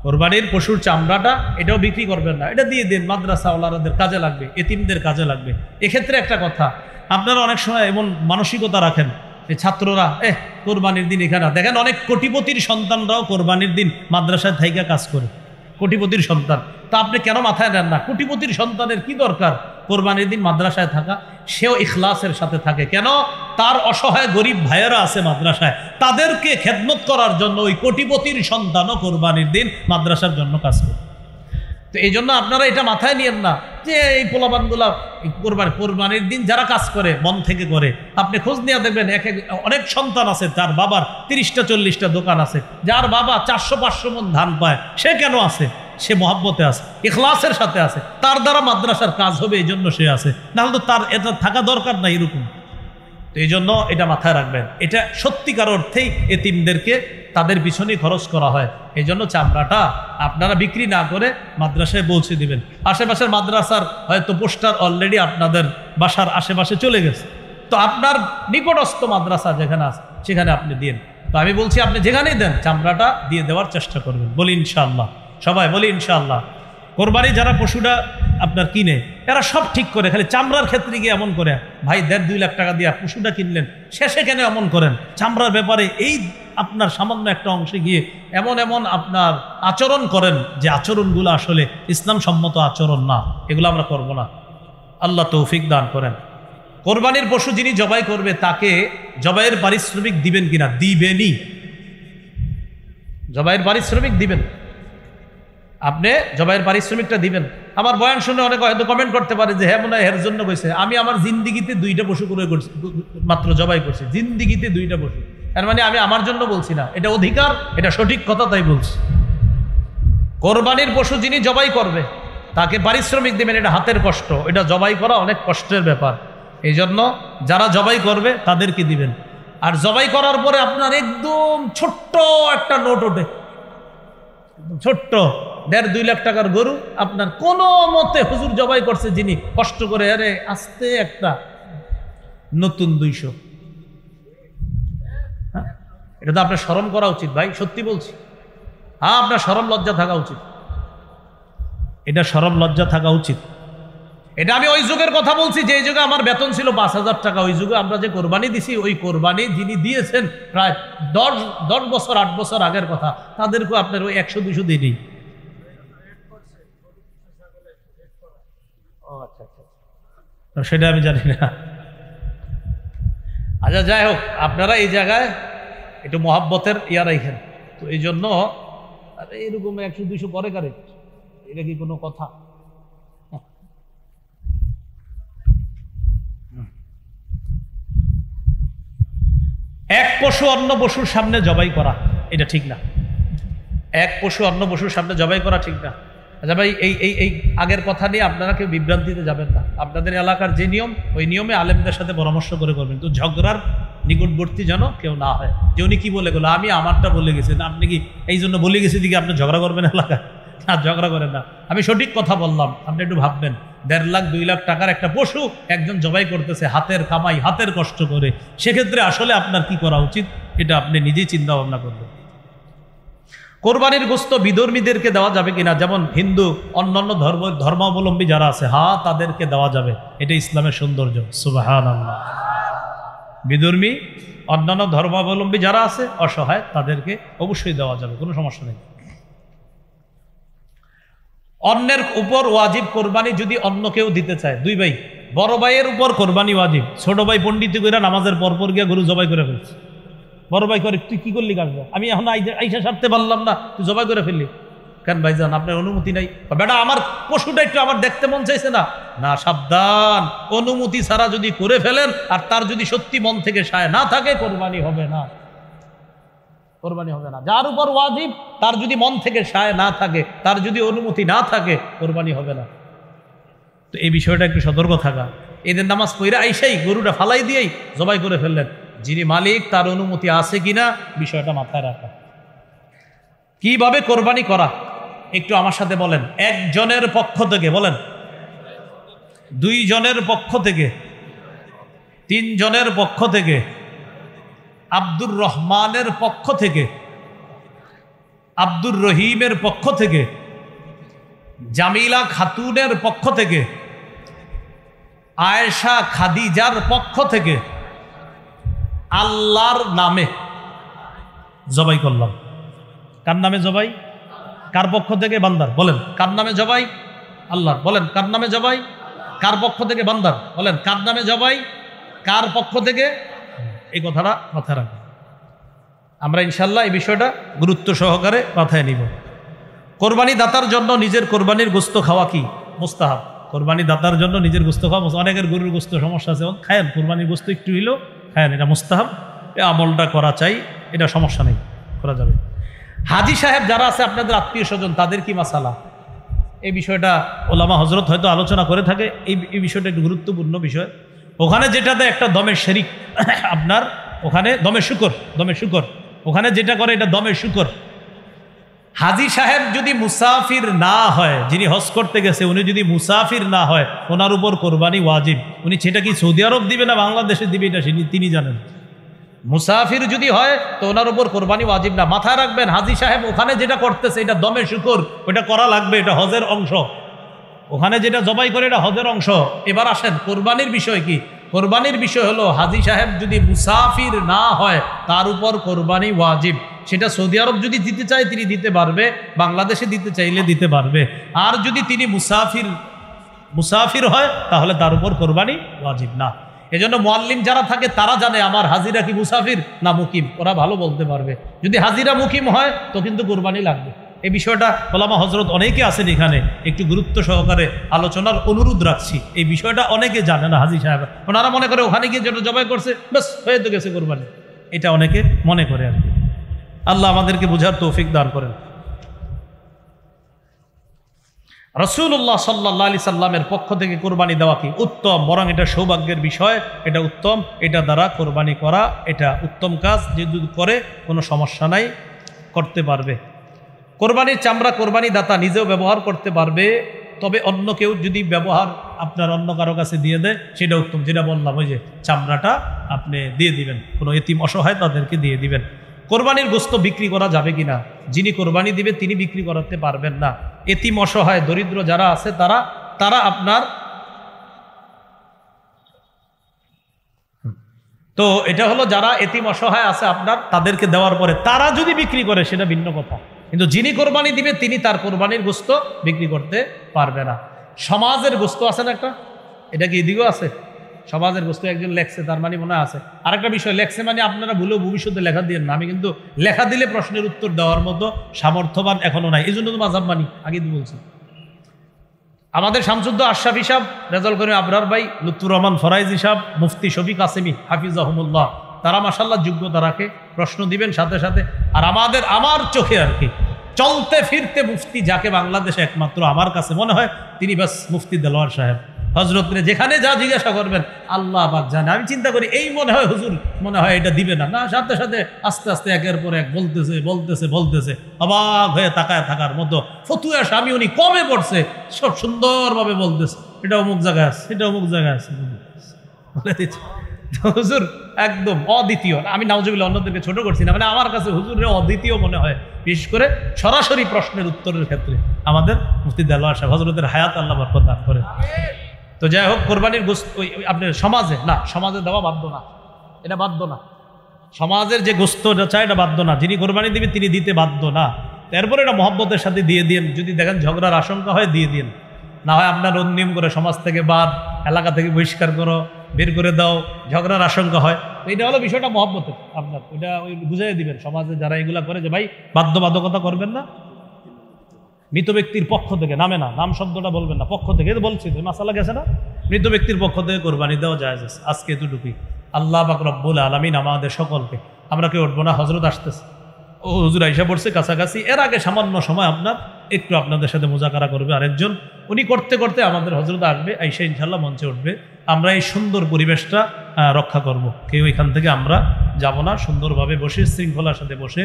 কোরবানির পশুর চামড়াটা এটাও বিক্রি করবেন না, এটা দিয়ে দেন, মাদ্রাসাওয়ালাদের কাজে লাগবে, এতিমদের কাজে লাগবে। এক্ষেত্রে একটা কথা, আপনারা অনেক সময় এমন মানসিকতা রাখেন যে ছাত্ররা কোরবানির দিন এখানে দেখেন, অনেক কোটিপতির সন্তানরাও কোরবানির দিন মাদ্রাসায় থাইকা কাজ করে, কোটিপতির সন্তান। তা আপনি কেন মাথায় নেন না? কোটিপতির সন্তানের কি দরকার কোরবানির দিন মাদ্রাসায় থাকা? সেও ইখলাসের সাথে থাকে। কেন? তার অসহায় গরিব ভাইয়েরা আছে মাদ্রাসায়, তাদেরকে খেদমত করার জন্য ওই কোটিপতির সন্তানও কোরবানির দিন মাদ্রাসার জন্য কাজ করে। তো এই জন্য আপনারা এটা মাথায় নিয়েন না যে এই পোলাপানগুলা কোরবানির দিন যারা কাজ করে মন থেকে করে। আপনি খোঁজ নিয়ে দেখবেন অনেক সন্তান আছে যার বাবার 30টা 40টা দোকান আছে, যার বাবা 400-500 মণ ধান পায়। সে কেন আছে? সে মহব্বতে আছে, ইখলাসের সাথে আছে, তার দ্বারা মাদ্রাসার কাজ হবে এই জন্য সে আছে, নাহলে তো তার এটা থাকা দরকার না এরকম। তো এই জন্য এটা মাথায় রাখবেন, এটা সত্যিকার অর্থেই এতিমদেরকে তাদের পিছনে খরচ করা হয়। এই জন্য চামড়াটা আপনারা বিক্রি না করে মাদ্রাসায় পৌঁছে দিবেন। আশেপাশের মাদ্রাসার হয়তো পোস্টার অলরেডি আপনাদের বাসার আশেপাশে চলে গেছে, তো আপনার নিকটস্থ মাদ্রাসা যেখানে আছে সেখানে আপনি দিন। তো আমি বলছি আপনি যেখানেই দেন চামড়াটা দিয়ে দেওয়ার চেষ্টা করবেন, বলি ইনশাআল্লাহ। সবাই বলি ইনশাআল্লাহ। কোরবানি যারা পশুটা আপনার কিনে এরা সব ঠিক করে, খালি চামড়ার ক্ষেত্রে গিয়ে এমন করে, ভাই 1.5-2 লাখ টাকা দিয়ে পশুটা কিনলেন, শেষে কেন এমন করেন? চামড়ার ব্যাপারে এই আপনার সামান্য একটা অংশে গিয়ে এমন আপনার আচরণ করেন যে আচরণগুলো আসলে ইসলাম সম্মত আচরণ না, এগুলো আমরা করব না। আল্লাহ তৌফিক দান করেন। কোরবানির পশু যিনি জবাই করবে তাকে জবাইয়ের পারিশ্রমিক দিবেন কিনা? দিবেনই, জবাইয়ের পারিশ্রমিক দিবেন। আপনি জবাইয়ের পারিশ্রমিকটা দিবেন। আমার বয়ান শুনে অনেকে হয়তো কমেন্ট করতে পারে যে হ্যাঁ মনে হয় এর জন্য কইছে। আমি আমার জিন্দিগিতে 2টা পশু করে করছি, মাত্র জবাই করছি, জিন্দিগিতে 2টা পশু। তার মানে আমি আমার জন্য বলছি না, এটা অধিকার, এটা সঠিক কথা, তাই বলছি। কোরবানির পশু যিনি জবাই করবে তাকে পারিশ্রমিক দেবেন, এটা হাতের কষ্ট, এটা জবাই করা অনেক কষ্টের ব্যাপার। এই জন্য যারা জবাই করবে তাদেরকে দিবেন। আর জবাই করার পরে আপনার একদম ছোট্ট একটা নোট ওঠে, ছোট্ট 1.5-2 লাখ টাকার গরু আপনার কোনো মতে হুজুর জবাই করছে যিনি কষ্ট করে, আরে আস্তে একটা নতুন 200। এটা তো আপনার শরম করা উচিত ভাই, সত্যি বলছি। হ্যাঁ, আপনার শরম লজ্জা থাকা উচিত, এটা শরম লজ্জা থাকা উচিত। এটা আমি ওই যুগের কথা বলছি যে যুগে আমার বেতন ছিল 5,000 টাকা। ওই যুগে আমরা যে কোরবানি দিছি, ওই কোরবানি যিনি দিয়েছেন প্রায় 10 বছর 8 বছর আগের কথা, তাদেরকে আপনার ওই 100-200 দিনই। সেটা আমি জানি না। আচ্ছা, যাই হোক, আপনারা এই জায়গায় একটু মহাব্বতের ইয়া রাখেন। তো এই জন্য এরকম 100-200 করে কারে, এটা কি কোনো কথা? এক পশু অন্য পশুর সামনে জবাই করা এটা ঠিক না। এক পশু অন্য পশুর সামনে জবাই করা ঠিক না। আচ্ছা ভাই, এই আগের কথা নিয়ে আপনারা কেউ বিভ্রান্তিতে যাবেন না। আপনাদের এলাকার যে নিয়ম, ওই নিয়মে আলেমদের সাথে পরামর্শ করে করবেন, তো ঝগড়ার নিকটবর্তী যেন কেউ না হয় যে উনি কি বলে গেলো, আমি আমারটা বলে গেছি না, আপনি কি এই জন্য বলে গেছি দিকে আপনি ঝগড়া করবেন এলাকায়? না, ঝগড়া করেন না। আমি সঠিক কথা বললাম, আপনি একটু ভাববেন। 1.5 লাখ 2 লাখ টাকার একটা পশু একজন জবাই করতেছে, হাতের কামাই, হাতের কষ্ট করে। সেক্ষেত্রে আসলে আপনার কি করা উচিত এটা আপনি নিজেই চিন্তা ভাবনা করবেন। কোরবানির গোশত বিধর্মীদেরকে দেওয়া যাবে কিনা? যেমন হিন্দু, অন্যান্য ধর্মাবলম্বী যারা আছে, হ্যাঁ তাদেরকে দেওয়া যাবে, এটা ইসলামের সৌন্দর্য। সুবহানাল্লাহ। বিধর্মী অন্যান্য ধর্মাবলম্বী যারা আছে অসহায় তাদেরকে অবশ্যই দেওয়া যাবে, কোনো সমস্যা নেই। অন্যের উপর ওয়াজিব কোরবানি যদি অন্য কেউ দিতে চায়, দুই ভাই, বড় ভাইয়ের উপর কোরবানি ওয়াজিব, ছোট ভাই পণ্ডিতি করে নামাজের পরপর গিয়া গরু জবাই করে ফেলছে। বড় ভাই করে তুই কি করলি কাজটা, আমি এখন আইসা সারতে পারলাম না, তুই জবাই করে ফেললি কেন ভাইজান, আপনার অনুমতি নাই? বেটা আমার পশুটা একটু আমার দেখতে মন চাইছে না, না সাবধান, অনুমতি ছাড়া যদি করে ফেলেন আর তার যদি সত্যি মন থেকে সায় না থাকে কোরবানি হবে না, কোরবানি হবে না। যার উপর ওয়াজিব তার যদি মন থেকে সায় না থাকে, তার যদি অনুমতি না থাকে, কোরবানি হবে না। তো এই বিষয়টা একটু সতর্ক থাকা। এদের নামাজ পড়ে আইসাই গরুটা ফালাই দিয়েই জবাই করে ফেললেন, যিনি মালিক তার অনুমতি আছে কিনা বিষয়টা মাথায় রাখা। কিভাবে কোরবানি করা একটু আমার সাথে বলেন। একজনের পক্ষ থেকে বলেন, দুইজনের পক্ষ থেকে, তিনজনের পক্ষ থেকে, আব্দুর রহমানের পক্ষ থেকে, আব্দুর রহিমের পক্ষ থেকে, জামিলা খাতুনের পক্ষ থেকে, আয়েশা খাদিজার পক্ষ থেকে আল্লাহর নামে জবাই করলাম। কার নামে জবাই? কার পক্ষ থেকে? বান্দার। বলেন কার নামে জবাই? আল্লাহর। বলেন কার নামে জবাই? কার পক্ষ থেকে? বান্দার। বলেন কার নামে জবাই? কার পক্ষ থেকে? এই কথাটা মাথায় রাখবেন। আমরা ইনশাল্লাহ এই বিষয়টা গুরুত্ব সহকারে মাথায় নিব। কোরবানি দাতার জন্য নিজের কোরবানির গোস্ত খাওয়া কি মুস্তাহাব? কোরবানি দাতার জন্য নিজের গোস্ত খাওয়া, অনেকের গরুর গোস্ত সমস্যা আছে, খায়েন কোরবানির গোস্ত একটু হইলেও খায়েন, এটা মুস্তাহাব, এই আমলটা করা চাই, এটা সমস্যা নেই, করা যাবে। হাজি সাহেব যারা আছে আপনাদের আত্মীয় স্বজন, তাদের কি মাসালা? এই বিষয়টা ওলামা হজরত হয়তো আলোচনা করে থাকে, এই বিষয়টা একটু গুরুত্বপূর্ণ বিষয়। ওখানে যেটাতে একটা দমের শরিক, আপনার ওখানে দমের শুকর, ওখানে যেটা করে এটা দমের শুকর। হাজি সাহেব যদি মুসাফির না হয়, যিনি হজ করতে গেছে উনি যদি মুসাফির না হয়, ওনার উপর কোরবানি ওয়াজিব। উনি সেটা কি সৌদি আরব দিবে না বাংলাদেশে দিবে এটা তিনি জানেন। মুসাফির যদি হয় তো ওনার উপর কোরবানি ওয়াজিব না। মাথায় রাখবেন, হাজি সাহেব ওখানে যেটা করতেছে এটা দমে শুকর, ওটা করা লাগবে, এটা হজের অংশ। ওখানে যেটা জবাই করে এটা হজের অংশ। এবার আসেন কোরবানির বিষয় কি? কোরবানির বিষয় হলো হাজি সাহেব যদি মুসাফির না হয় তার উপর কোরবানি ওয়াজিব। সেটা সৌদি আরব যদি দিতে চায় তিনি দিতে পারবে, বাংলাদেশে দিতে চাইলে দিতে পারবে। আর যদি তিনি মুসাফির হয় তাহলে তার উপর কোরবানি ওয়াজিব না। এজন্য মুআল্লিম যারা থাকে তারা জানে আমার হাজিরা কি মুসাফির না মুকিম, ওরা ভালো বলতে পারবে। যদি হাজিরা মুকিম হয় তো কিন্তু কোরবানি লাগবে। এই বিষয়টা ওলামা হজরত অনেকে আছেন এখানে, একটু গুরুত্ব সহকারে আলোচনার অনুরোধ রাখছি। এই বিষয়টা অনেকে জানে না হাজি সাহেব, ওনারা মনে করে ওখানে গিয়ে যেটা জবাই করছে ব্যাস হয়ে তো গেছে কোরবানি, এটা অনেকে মনে করে আর কি। আল্লাহ আমাদেরকে বোঝার তৌফিক দান করেন। রাসূলুল্লাহ সাল্লাল্লাহু আলাইহি সাল্লামের পক্ষ থেকে কোরবানি দেওয়া কি উত্তম, বরং এটা সৌভাগ্যের বিষয়, এটা উত্তম, এটা দ্বারা কোরবানি করা এটা উত্তম কাজ, যে যদি করে কোনো সমস্যা নাই, করতে পারবে। কোরবানির চামড়া কোরবানি দাতা নিজেও ব্যবহার করতে পারবে, তবে অন্য কেউ যদি ব্যবহার আপনার অন্য কারো কাছে দিয়ে দেয় সেটা উত্তম। যেটা বললাম ওই যে চামড়াটা আপনি দিয়ে দিবেন, কোনো এতিম অসহায় তাদেরকে দিয়ে দিবেন। কোরবানির গোস্ত বিক্রি করা যাবে কিনা? যিনি কোরবানি দিবে তিনি বিক্রি করাতে পারবেন না। এতিম অসহায় দরিদ্র যারা আছে তারা আপনার, তো এটা হলো যারা এতিম অসহায় আছে আপনার, তাদেরকে দেওয়ার পরে তারা যদি বিক্রি করে সেটা ভিন্ন কথা, কিন্তু যিনি কোরবানি দিবে তিনি তার কোরবানির গোস্ত বিক্রি করতে পারবে না। সমাজের গোস্ত আছে না একটা, এটা কি এদিকেও আছে? সমাজের গোস্ত একজন লেখছে, তার মানে মনে আছে। আরেকটা বিষয়, লেখছে মানে আপনারা ভুলেও ভবিষ্যতে লেখা দিয়ে না, আমি কিন্তু লেখা দিলে প্রশ্নের উত্তর দেওয়ার মতো সামর্থ্যবান এখনো নাই, এই জন্য তো মাযহাব মানি, আগে তো বলছি। আমাদের শামসুদ্দ আশরাফি সাহেব, রেজাউল করিম আবরার ভাই, লুৎফুর রহমান ফরাইজি সাহেব, মুফতি শফিক কাসেমি হাফিজাহুমুল্লাহ, তারা মাশাআল্লাহ যোগ্যতা রাখে, প্রশ্ন দিবেন সাথে সাথে। আর আমার চোখে আর কি চলতে ফিরতে মুফতি যাকে বাংলাদেশে একমাত্র আমার কাছে মনে হয় তিনি বাস মুফতি দেলোয়ার সাহেব। হজরতরে যেখানে যা জিজ্ঞাসা করবেন আল্লাহ পাক জানে। আমি চিন্তা করি এই মনে হয় হুজুর মনে হয় এটা দিবে না, না সাথে সাথে আস্তে আস্তে একের পর এক বলতেছে অবাক হয়ে তাকায় থাকার মতো ফতুয়া স্বামী উনি কমে পড়ছে, সব সুন্দরভাবে বলতেছে, এটা অমুক জায়গায় আছে, এটা অমুক জায়গায় আছে, বলে দিচ্ছে হুজুর একদম অদ্বিতীয়। আমি নাউজুবিল্লাহ অন্যদেরকে ছোট করছি না, মানে আমার কাছে হুজুরের অদ্বিতীয় মনে হয়, বিশেষ করে সরাসরি প্রশ্নের উত্তরের ক্ষেত্রে আমাদের মুফতি দেলোয়ার সাহেব, হযরতের হায়াত আল্লাহ বরকত দান করেন। তো যাই হোক, কোরবানির গোশত আপনার সমাজে দেওয়া বাধ্য না, এটা বাধ্য না। সমাজের যে গোস্ত চায় এটা বাধ্য না, যিনি কোরবানি দিবে তিনি দিতে বাধ্য না। এরপরে এটা মহব্বতের সাথে দিয়ে দিন, যদি দেখেন ঝগড়ার আশঙ্কা হয় দিয়ে দিন, না হয় আপনার নিয়ম করে সমাজ থেকে বাদ, এলাকা থেকে বহিষ্কার করো, বের করে দাও, ঝগড়ার আশঙ্কা হয়। তো এটা হলো বিষয়টা মহব্বতের, আপনার ওইটা ওই বুঝাই দিবেন সমাজে যারা এগুলা করে যে ভাই বাধ্যবাধকতা করবেন না, মৃত ব্যক্তির পক্ষ থেকে, নামে না, নাম শব্দটা বলবেন না, পক্ষ থেকে বলছি তো মাসালা গেছে না, মৃত ব্যক্তির পক্ষ থেকে কোরবানি দেওয়া জায়েজ আছে। আজকে এতটুকুই। আল্লাহ পাক রব্বুল আলামিন আমাদের সকলকে, আমরা কেউ উঠবো না, হযরত আসতেছে, ও হুজুর আইসা পড়ছে কাছাকাছি, এর আগে সামান্য সময় আপনার একটু আপনাদের সাথে মুজাকারা করবে আরেকজন, উনি করতে করতে আমাদের হযরত আসবে, আইসা ইনশাল্লাহ মঞ্চে উঠবে। আমরা এই সুন্দর পরিবেশটা রক্ষা করব, কেউ এখান থেকে আমরা যাব না, সুন্দরভাবে বসে শৃঙ্খলার সাথে বসে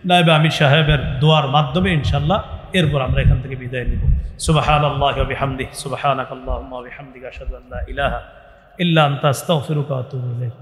নায়েবে আমির সাহেবের দোয়ার মাধ্যমে ইনশাল্লাহ এরপর আমরা এখান থেকে বিদায় নিব। সুবহানাল্লাহি ওয়া বিহামদিহি, সুবহানাকাল্লাহুম্মা ওয়া বিহামদিকা আশহাদু আল্লা ইলাহা ইল্লা আনতা আস্তাগফিরুকা ওয়া আতুবু ইলাইক।